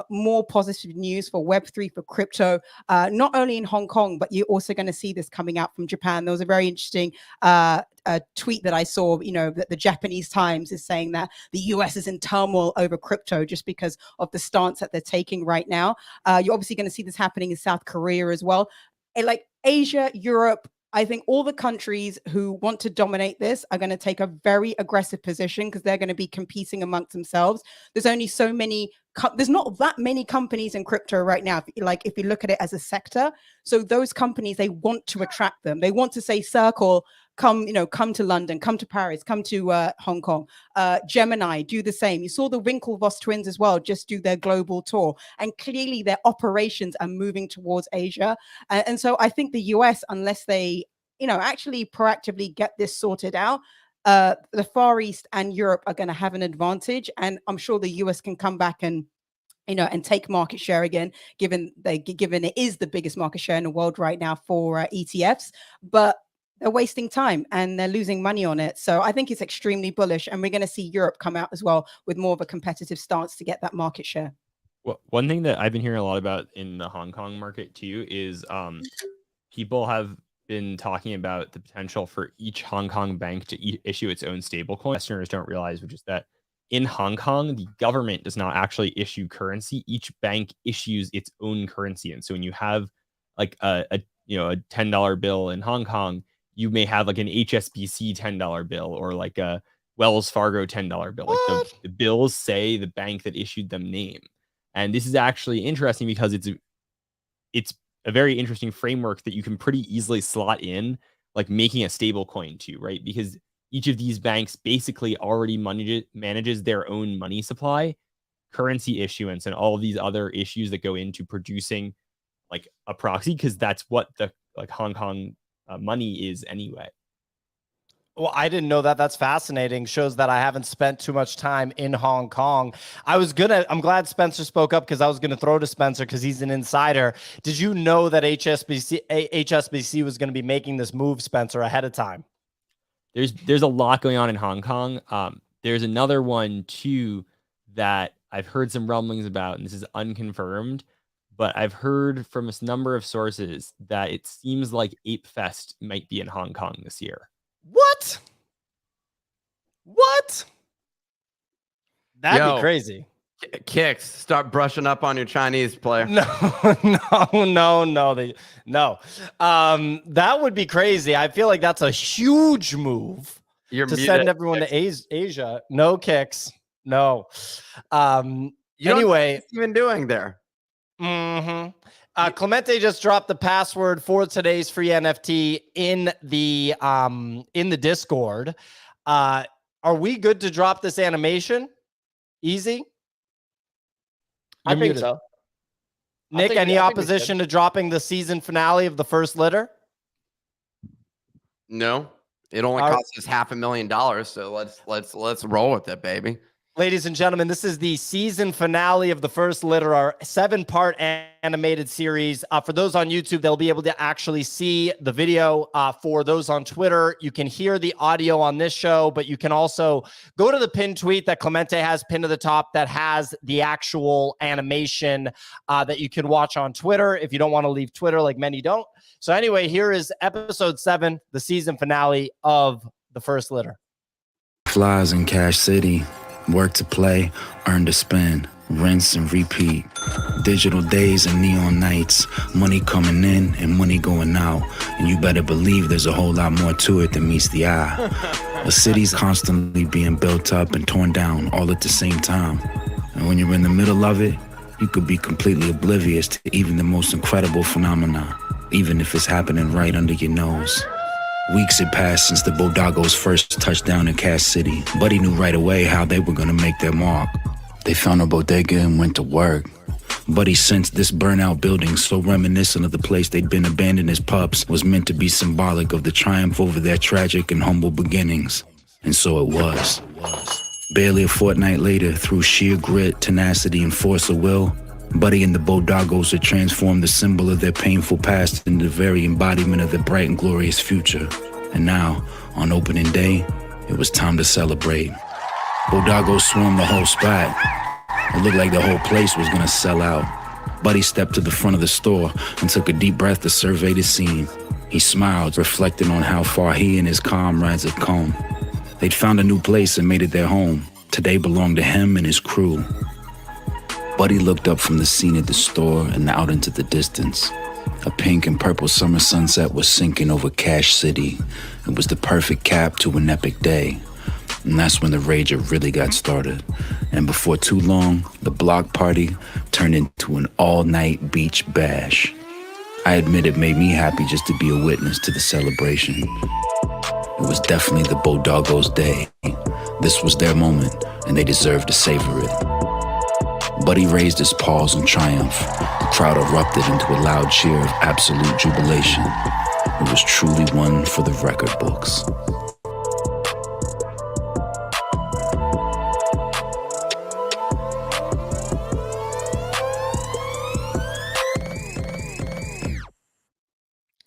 more positive news for Web3, for crypto, not only in Hong Kong, but you're also going to see this coming out from Japan. There was a very interesting a tweet that I saw, that the Japanese Times is saying that the US is in turmoil over crypto just because of the stance that they're taking right now. You're obviously going to see this happening in South Korea as well. And like Asia, Europe, I think all the countries who want to dominate this are going to take a very aggressive position because they're going to be competing amongst themselves. There's only so many, there's not that many companies in crypto right now. If you look at it as a sector, so those companies, they want to attract them. They want to say, Circle, come to London, come to Paris, come to Hong Kong. Gemini, do the same. You saw the Winklevoss twins as well, just do their global tour. And clearly their operations are moving towards Asia. And so I think the US, unless they, actually proactively get this sorted out, the Far East and Europe are going to have an advantage. And I'm sure the US can come back and take market share again, given it is the biggest market share in the world right now for ETFs. But they're wasting time and they're losing money on it. So I think it's extremely bullish, and we're going to see Europe come out as well with more of a competitive stance to get that market share. Well, one thing that I've been hearing a lot about in the Hong Kong market too is people have been talking about the potential for each Hong Kong bank to issue its own stablecoin. Westerners don't realize, which is that in Hong Kong, the government does not actually issue currency. Each bank issues its own currency. And so when you have like a $10 bill in Hong Kong, you may have like an HSBC $10 bill or like a Wells Fargo $10 bill. Like the bills say the bank that issued them name. And this is actually interesting because it's a very interesting framework that you can pretty easily slot in, like making a stable coin to, right? Because each of these banks basically already manages their own money supply, currency issuance, and all of these other issues that go into producing like a proxy, because that's what the Hong Kong money is anyway. Well, I didn't know that. That's fascinating. Shows that I haven't spent too much time in Hong Kong. I'm glad Spencer spoke up because I was gonna throw to Spencer because he's an insider. Did you know that HSBC was gonna be making this move, Spencer, ahead of time? There's a lot going on in Hong Kong. There's another one too that I've heard some rumblings about, and this is unconfirmed, but I've heard from a number of sources that it seems like Ape Fest might be in Hong Kong this year. What? That'd be crazy. Kicks, start brushing up on your Chinese player. No. That would be crazy. I feel like that's a huge move to send everyone to Asia. No kicks. No. Anyway, what even doing there? Clemente just dropped the password for today's free NFT in the Discord. Are we good to drop this animation? Easy. I think so. Nick, any opposition to dropping the season finale of the first litter? No, it only cost us $500,000. So let's roll with it, baby. Ladies and gentlemen, this is the season finale of the first litter, our 7-part animated series. For those on YouTube, they'll be able to actually see the video. For those on Twitter, you can hear the audio on this show, but you can also go to the pinned tweet that Clemente has pinned to the top that has the actual animation that you can watch on Twitter if you don't want to leave Twitter like many don't. So anyway, here is episode 7, the season finale of the first litter. Flies in Cash City. Work to play, earn to spend, rinse and repeat. Digital days and neon nights, money coming in and money going out. And you better believe there's a whole lot more to it than meets the eye. A city's constantly being built up and torn down all at the same time. And when you're in the middle of it, you could be completely oblivious to even the most incredible phenomena, even if it's happening right under your nose. Weeks had passed since the BoDoggo's first touchdown in Cash City. Buddy knew right away how they were gonna make their mark. They found a bodega and went to work. Buddy sensed this burnout building, so reminiscent of the place they'd been abandoned as pups, was meant to be symbolic of the triumph over their tragic and humble beginnings. And so it was. Barely a fortnight later, through sheer grit, tenacity, and force of will, Buddy and the BoDoggos had transformed the symbol of their painful past into the very embodiment of their bright and glorious future. And now, on opening day, it was time to celebrate. BoDoggo swarmed the whole spot. It looked like the whole place was gonna sell out. Buddy stepped to the front of the store and took a deep breath to survey the scene. He smiled, reflecting on how far he and his comrades had come. They'd found a new place and made it their home. Today belonged to him and his crew. Buddy looked up from the scene at the store and out into the distance. A pink and purple summer sunset was sinking over Cash City. It was the perfect cap to an epic day. And that's when the rager really got started. And before too long, the block party turned into an all-night beach bash. I admit it made me happy just to be a witness to the celebration. It was definitely the BoDoggo's day. This was their moment, and they deserved to savor it. Buddy raised his paws in triumph. The crowd erupted into a loud cheer of absolute jubilation. It was truly one for the record books.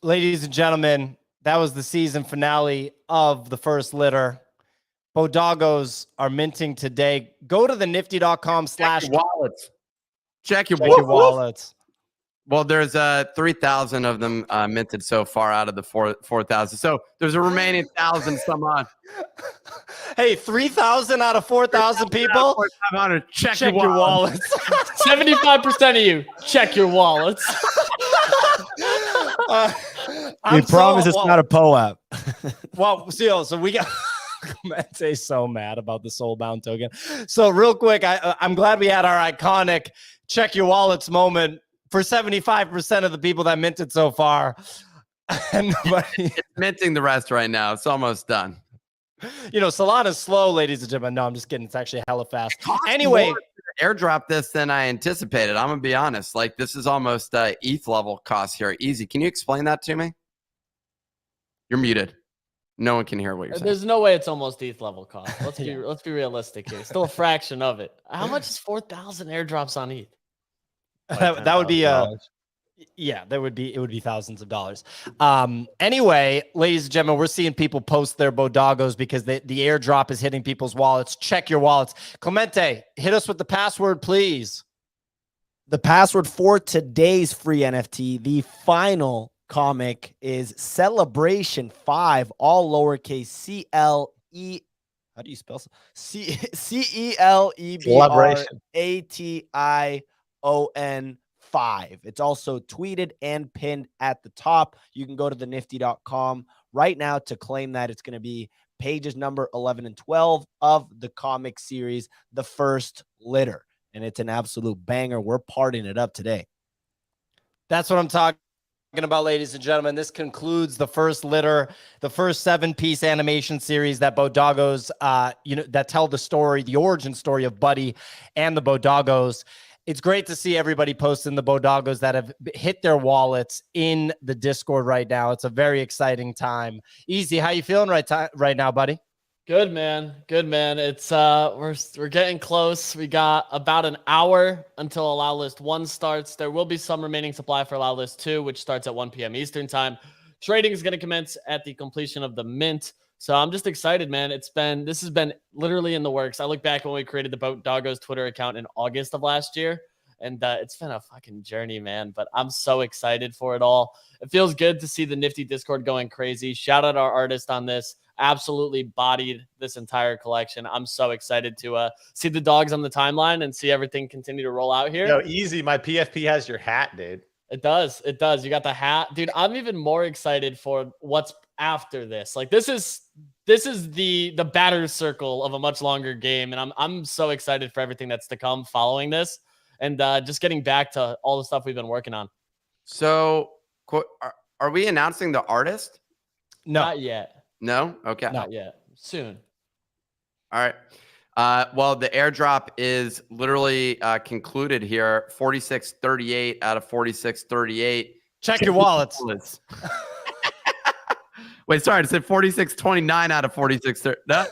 Ladies and gentlemen, that was the season finale of the first litter. BoDoggos are minting today. Go to the nifty.com slash wallets. Check your wallets. Well, there's 3,000 of them minted so far out of the 4,000. So there's a remaining 1,000 some odd. Hey, 3,000 out of 4,000 people? 4,500. Check your wallets. 75% of you, check your wallets. We promise it's not a POAP. Well, so we got Clemente's so mad about the soulbound token. So real quick, I'm glad we had our iconic check your wallets moment for 75% of the people that minted so far. And it's minting the rest right now. It's almost done. You know, Solana's slow, ladies and gentlemen. No, I'm just kidding. It's actually hella fast. Anyway, airdrop this than I anticipated. I'm gonna be honest. Like, this is almost ETH level cost here. Easy. Can you explain that to me? You're muted. No one can hear what you're saying. There's no way it's almost ETH level cost. Let's be realistic here. Still a fraction of it. How much is 4,000 airdrops on ETH? that would be yeah, it would be thousands of dollars. Anyway, ladies and gentlemen, we're seeing people post their BoDoggos because the airdrop is hitting people's wallets. Check your wallets. Clemente, hit us with the password, please. The password for today's free NFT, the final comic, is Celebration 5, all lowercase CLE. How do you spell CELEBRATION 5. It's also tweeted and pinned at the top. You can go to the nifty.com right now to claim that. It's going to be pages number 11 and 12 of the comic series, The First Litter. And it's an absolute banger. We're partying it up today. That's what I'm talking about, ladies and gentlemen. This concludes the first litter, the first 7-piece animation series that BoDoggos, that tell the story, the origin story of Buddy and the BoDoggos. It's great to see everybody posting the BoDoggos that have hit their wallets in the Discord right now. It's a very exciting time. Easy, how you feeling right now, buddy? Good, man. Good, man. It's we're getting close. We got about an hour until Allow List 1 starts. There will be some remaining supply for Allow List 2, which starts at 1 p.m. Eastern time. Trading is going to commence at the completion of the mint. So I'm just excited, man. This has been literally in the works. I look back when we created the BoDoggo's Twitter account in August of last year, and it's been a fucking journey, man. But I'm so excited for it all. It feels good to see the Nifty Discord going crazy. Shout out our artist on this. Absolutely bodied this entire collection. I'm so excited to see the dogs on the timeline and see everything continue to roll out here. Yo, easy. My PFP has your hat, dude. It does. It does. You got the hat, dude. I'm even more excited for what's after this. Like, this is the batter's circle of a much longer game, and I'm so excited for everything that's to come following this, and just getting back to all the stuff we've been working on. So, are we announcing the artist? No, not yet. No, okay, not yet. Soon. All right. Well, the airdrop is literally concluded here. 4638 out of 4638. Check your wallets. Wait, sorry, I said 4629 out of 4630. No?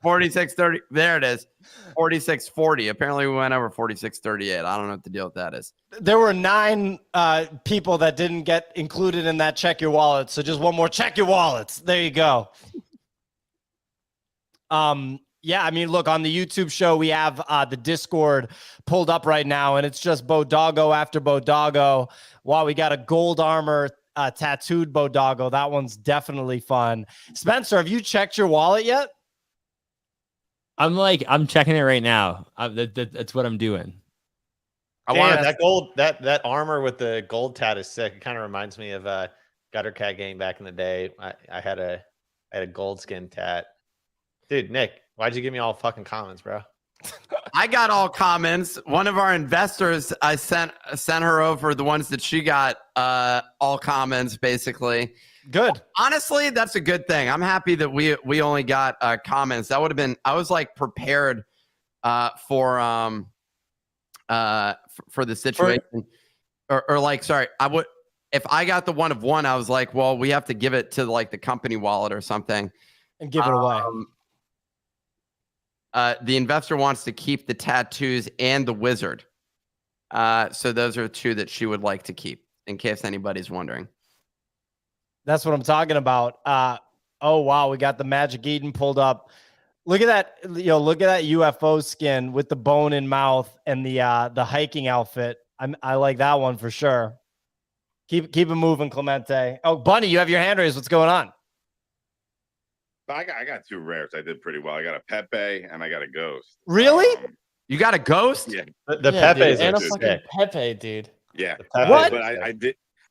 46.30. There it is. 46.40. Apparently, we went over 46.38. I don't know what the deal with that is. There were 9 people that didn't get included in that check your wallet. So just one more check your wallets. There you go. Yeah, I mean, look, on the YouTube show, we have the Discord pulled up right now, and it's just BoDoggo after BoDoggo. Wow, we got a gold armor tattooed BoDoggo. That one's definitely fun. Spencer, have you checked your wallet yet? I'm checking it right now. That's what I'm doing. Damn, that gold, that armor with the gold tat is sick. It kind of reminds me of Gutter Cat game back in the day. I had a gold skin tat. Dude, Nick, why'd you give me all fucking comments, bro? I got all comments. One of our investors, I sent her over the ones that she got all comments, basically. Good. Honestly, that's a good thing. I'm happy that we only got comments. That would have been, I was like prepared for the situation. Or like, sorry, I would, if I got the 1 of 1, I was like, well, we have to give it to like the company wallet or something. And give it away. The investor wants to keep the tattoos and the wizard. So those are 2 that she would like to keep, in case anybody's wondering. That's what I'm talking about. Oh, wow. We got the Magic Eden pulled up. Look at that. Look at that UFO skin with the bone in mouth and the hiking outfit. I like that one for sure. Keep it moving, Clemente. Oh, Bunny, you have your hand raised. What's going on? I got 2 rares. I did pretty well. I got a Pepe and I got a Ghost. Really? You got a Ghost? Yeah. The Pepe's and a are fucking sick. Pepe, dude. Yeah. What? But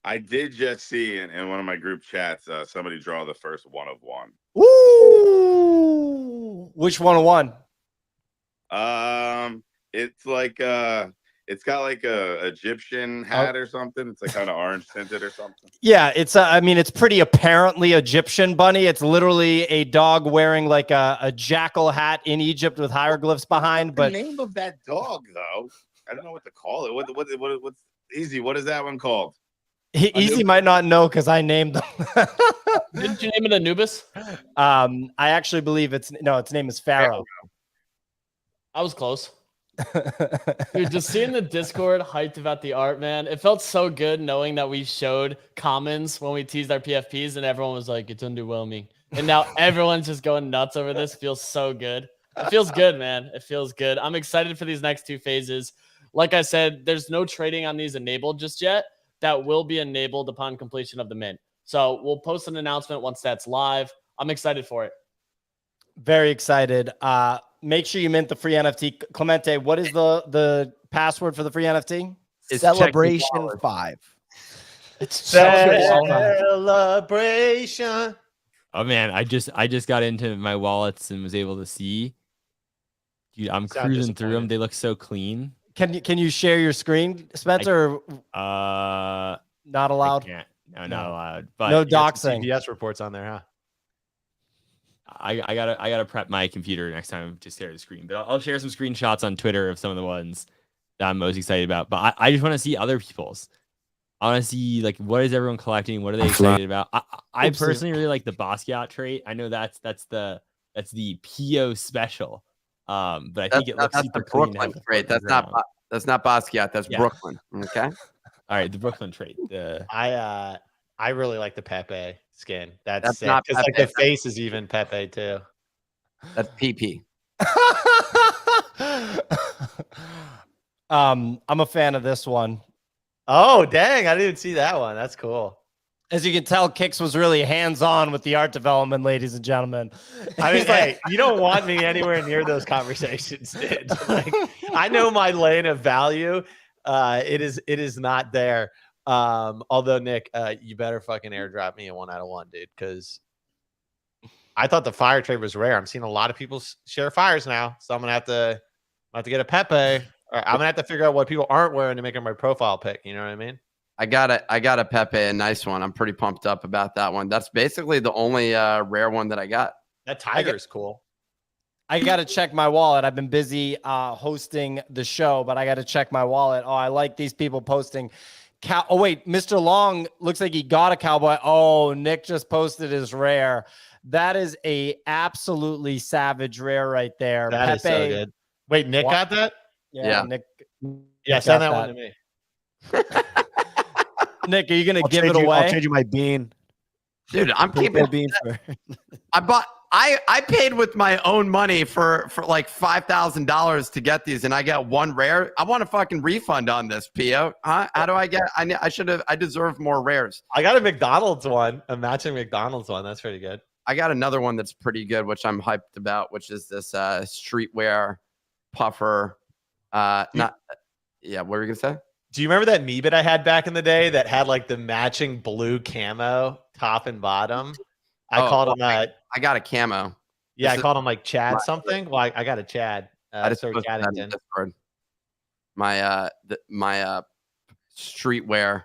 I did just see in one of my group chats somebody draw the first 1 of 1. Ooh. Which 1 of 1? It's like it's got like a Egyptian hat or something. It's like kind of orange tinted or something. Yeah, it's I mean, it's pretty apparently Egyptian, Bunny. It's literally a dog wearing like a jackal hat in Egypt with hieroglyphs behind. But the name of that dog, though, I don't know what to call it. What's Easy? What is that one called? Easy might not know because I named them. Didn't you name it Anubis? I actually believe its name is Pharaoh. I was close. Dude, just seeing the Discord hyped about the art, man, it felt so good knowing that we showed comments when we teased our PFPs and everyone was like, it's underwhelming. And now everyone's just going nuts over this. Feels so good. It feels good, man. It feels good. I'm excited for these next 2 phases. Like I said, there's no trading on these enabled just yet. That will be enabled upon completion of the mint. So we'll post an announcement once that's live. I'm excited for it. Very excited. Make sure you mint the free NFT. Clemente, what is the password for the free NFT? It's Celebration 5. It's Celebration. Oh man, I just got into my wallets and was able to see. Dude, I'm cruising through them. They look so clean. Can you share your screen, Spencer? Not allowed. No, not allowed. But no doxing. CBS reports on there, huh? I gotta prep my computer next time to share the screen. But I'll share some screenshots on Twitter of some of the ones that I'm most excited about. But I just want to see other people's. I want to see like what is everyone collecting? What are they excited about? I personally really like the Basquiat trait. I know that's the PO special. But I think it looks super the clean. Brooklyn trait. That's not Basquiat. That's Brooklyn. Okay. All right, the Brooklyn trait. I really like the Pepe skin. That's sick. not Because like Pepe. the face is even Pepe too. That's PP. I'm a fan of this one. Oh dang! I didn't see that one. That's cool. As you can tell, Kix was really hands-on with the art development, ladies and gentlemen. I mean, hey, you don't want me anywhere near those conversations, dude. Like, I know my lane of value. It is not there. Although Nick, you better fucking airdrop me a 1 out of 1, dude, because I thought the fire trade was rare. I'm seeing a lot of people share fires now, so I'm gonna have to get a Pepe. Or I'm gonna have to figure out what people aren't wearing to make it my profile pic. You know what I mean? I got a Pepe, a nice one. I'm pretty pumped up about that one. That's basically the only rare one that I got. That tiger's cool. I got to check my wallet. I've been busy hosting the show, but I got to check my wallet. Oh, I like these people posting. Oh, wait, Mr. Long looks like he got a cowboy. Oh, Nick just posted his rare. That is a absolutely savage rare right there. That is so good. Wait, Nick got that? Yeah. Nick. Yeah, send that one to me. Nick, are you gonna I'll give trade it you- away? I'll trade you my bean. Dude, I'm Take keeping that bean for. I paid with my own money for like $5,000 to get these, and I got one rare. I want a fucking refund on this, Pio. Huh? How do I get? I deserve more rares. I got a McDonald's one, a matching McDonald's one. That's pretty good. I got another one that's pretty good, which I'm hyped about, which is this streetwear puffer. What were you gonna say? Do you remember that Meebit I had back in the day that had like the matching blue camo top and bottom? I called him. I got a camo. Yeah, This I called him like Chad something. Well, I got a Chad. I just so posted that in Chaddington. Discord. My streetwear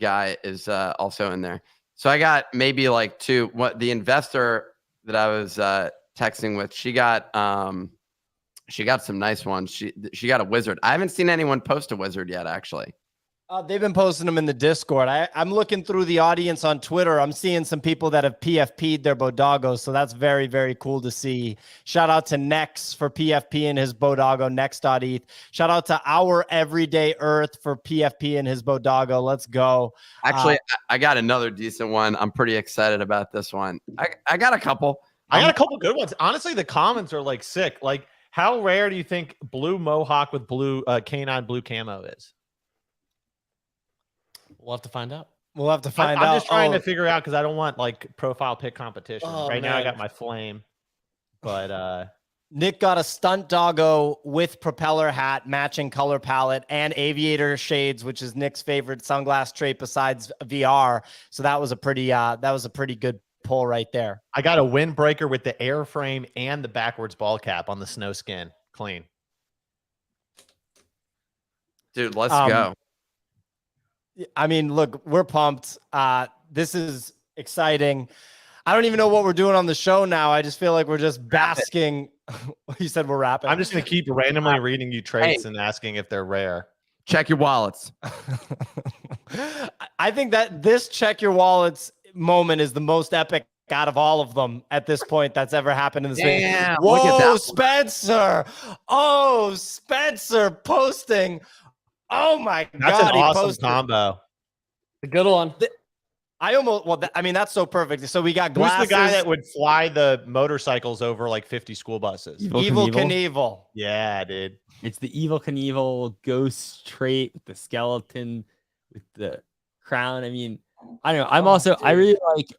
guy is also in there. So I got maybe like two. What the investor that I was texting with, she got some nice ones. She got a wizard. I haven't seen anyone post a wizard yet, actually. They've been posting them in the Discord. I'm looking through the audience on Twitter. I'm seeing some people that have PFP'd their BoDoggos, so that's very, very cool to see. Shout out to Nex for PFP and his BoDoggo, Nex.eth. Shout out to Our Everyday Earth for PFP and his BoDoggo. Let's go. Actually, I got another decent one. I'm pretty excited about this one. I got a couple. I got a couple good ones. Honestly, the comments are like sick. Like, how rare do you think blue mohawk with blue canine blue camo is? We'll have to find out. We'll have to find out. I'm just trying to figure out because I don't want like profile pick competition. Oh, right now, I man. got my flame, but Nick got a stunt doggo with propeller hat, matching color palette, and aviator shades, which is Nick's favorite sunglass trait besides VR. So that was a pretty good pull right there. I got a windbreaker with the airframe and the backwards ball cap on the snow skin. Clean. Dude, let's go. I mean, look, we're pumped. This is exciting. I don't even know what we're doing on the show now. I just feel like we're just basking. You said we're rapping. I'm just gonna keep randomly reading you traits and asking if they're rare. Check your wallets. I think that this check your wallets moment is the most epic out of all of them at this point that's ever happened in this video. Damn, look at Whoa, that. Spencer. Oh, Spencer posting. Oh my That's God. an awesome posted. combo. A good one. I almost, I mean, that's so perfect. So we got Who's glasses. the guy that would fly the motorcycles over like 50 school buses? Evil Knievel. Yeah, dude. It's the Evil Knievel ghost trait with the skeleton, with the crown. I mean, I don't know. I really like,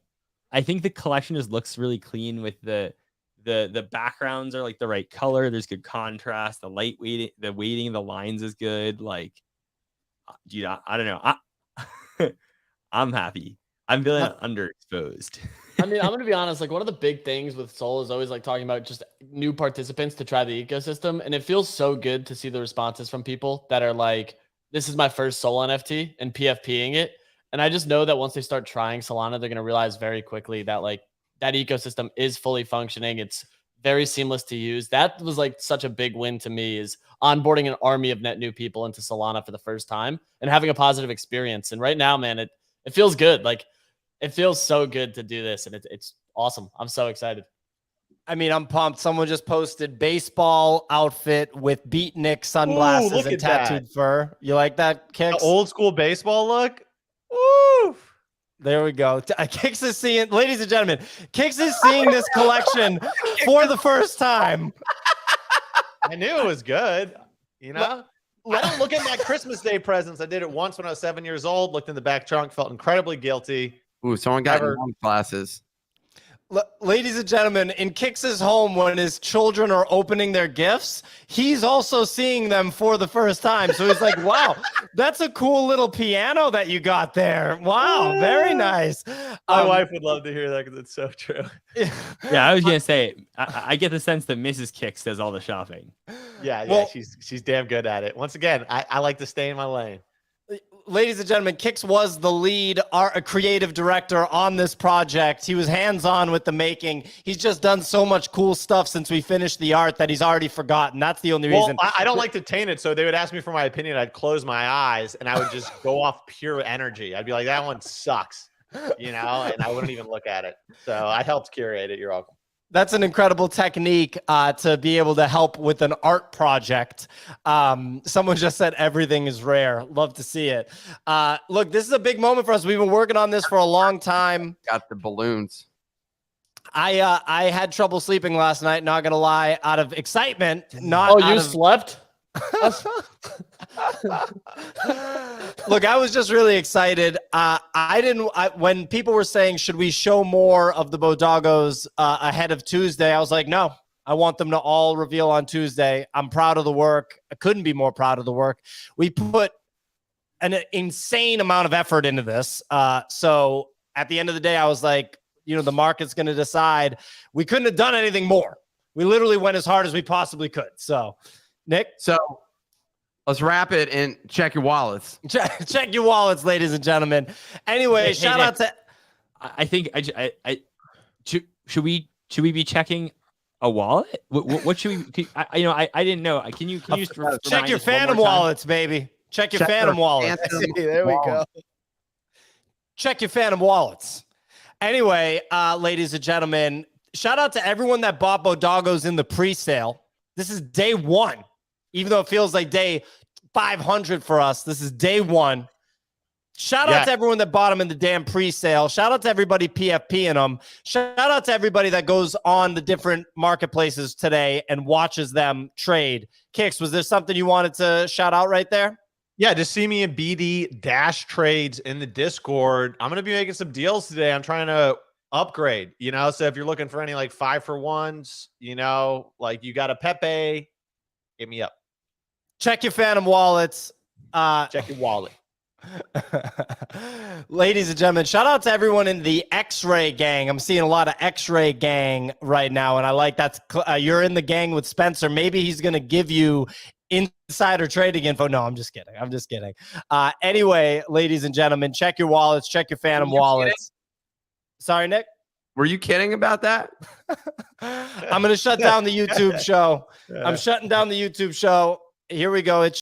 I think the collection just looks really clean with the backgrounds are like the right color. There's good contrast. The light weighting, the weighting of the lines is good. Like, dude, I don't know. I'm happy. I'm feeling underexposed. I mean, I'm going to be honest. Like, one of the big things with Sol is always like talking about just new participants to try the ecosystem. And it feels so good to see the responses from people that are like, this is my first Sol NFT and PFPing it. And I just know that once they start trying Solana, they're going to realize very quickly that like that ecosystem is fully functioning. It's very seamless to use. That was like such a big win to me, is onboarding an army of net new people into Solana for the first time and having a positive experience. And right now, man, it feels good. Like, it feels so good to do this, and it's awesome. I'm so excited. I mean, I'm pumped. Someone just posted baseball outfit with beatnik sunglasses look and at that. tattooed fur. You like that, Kix? The old school baseball look. Woo! There we go. Kix is seeing, ladies and gentlemen, Kix is seeing this collection for the first time. I knew it was good. You know, I don't look at my Christmas Day presents. I did it once when I was 7 years old. Looked in the back trunk, felt incredibly guilty. Ooh, someone got Never- glasses. Ladies and gentlemen, in Kix's home, when his children are opening their gifts, he's also seeing them for the first time. So he's like, wow, that's a cool little piano that you got there. Wow, very nice. My wife would love to hear that because it's so true. Yeah, I was gonna say, I get the sense that Mrs. Kix does all the shopping. Yeah, Well- she's damn good at it. Once again, I like to stay in my lane. Ladies and gentlemen, Kix was the lead creative director on this project. He was hands-on with the making. He's just done so much cool stuff since we finished the art that he's already forgotten. That's the only reason. I don't like to taint it, so they would ask me for my opinion. I'd close my eyes and I would just go off pure energy. I'd be like, that one sucks. you know, and I wouldn't even look at it. So I helped curate it. You're welcome. That's an incredible technique to be able to help with an art project. Someone just said everything is rare. Love to see it. Look, this is a big moment for us. We've been working on this for a long time. Got the balloons. I had trouble sleeping last night, not gonna lie, out of excitement. Slept? Look, I was just really excited. When people were saying, should we show more of the BoDoggos ahead of Tuesday? I was like, no, I want them to all reveal on Tuesday. I'm proud of the work. I couldn't be more proud of the work. We put an insane amount of effort into this. So at the end of the day, I was like, you know, the market's going to decide. We couldn't have done anything more. We literally went as hard as we possibly could. So, Nick? So let's wrap it and check your wallets. Check your wallets, ladies and gentlemen. Anyway, shout out to. I think should we be checking a wallet? What should we? I didn't know. Can you just check your Phantom wallets, baby? Check your Phantom wallets. There we go. Check your Phantom wallets. Anyway, ladies and gentlemen, shout out to everyone that bought BoDoggos in the pre-sale. This is day one. Even though it feels like day 500 for us, this is day one. Shout out to everyone that bought them in the damn pre-sale. Shout out to everybody PFPing them. Shout out to everybody that goes on the different marketplaces today and watches them trade. Kix, was there something you wanted to shout out right there? Yeah, just see me in BD Dash Trades in the Discord. I'm going to be making some deals today. I'm trying to upgrade, you know, so if you're looking for any like 5-for-1s, you know, like you got a Pepe, hit me up. Check your Phantom wallets. Check your wallet. Ladies and gentlemen, shout out to everyone in the X-Ray gang. I'm seeing a lot of X-Ray gang right now, and I like that. You're in the gang with Spencer. Maybe he's going to give you insider trading info. No, I'm just kidding. I'm just kidding. Anyway, ladies and gentlemen, check your wallets. Check your Phantom wallets. Sorry, Nick? Were you kidding about that? I'm going to shut down the YouTube show. I'm shutting down the YouTube show. Here we go. It's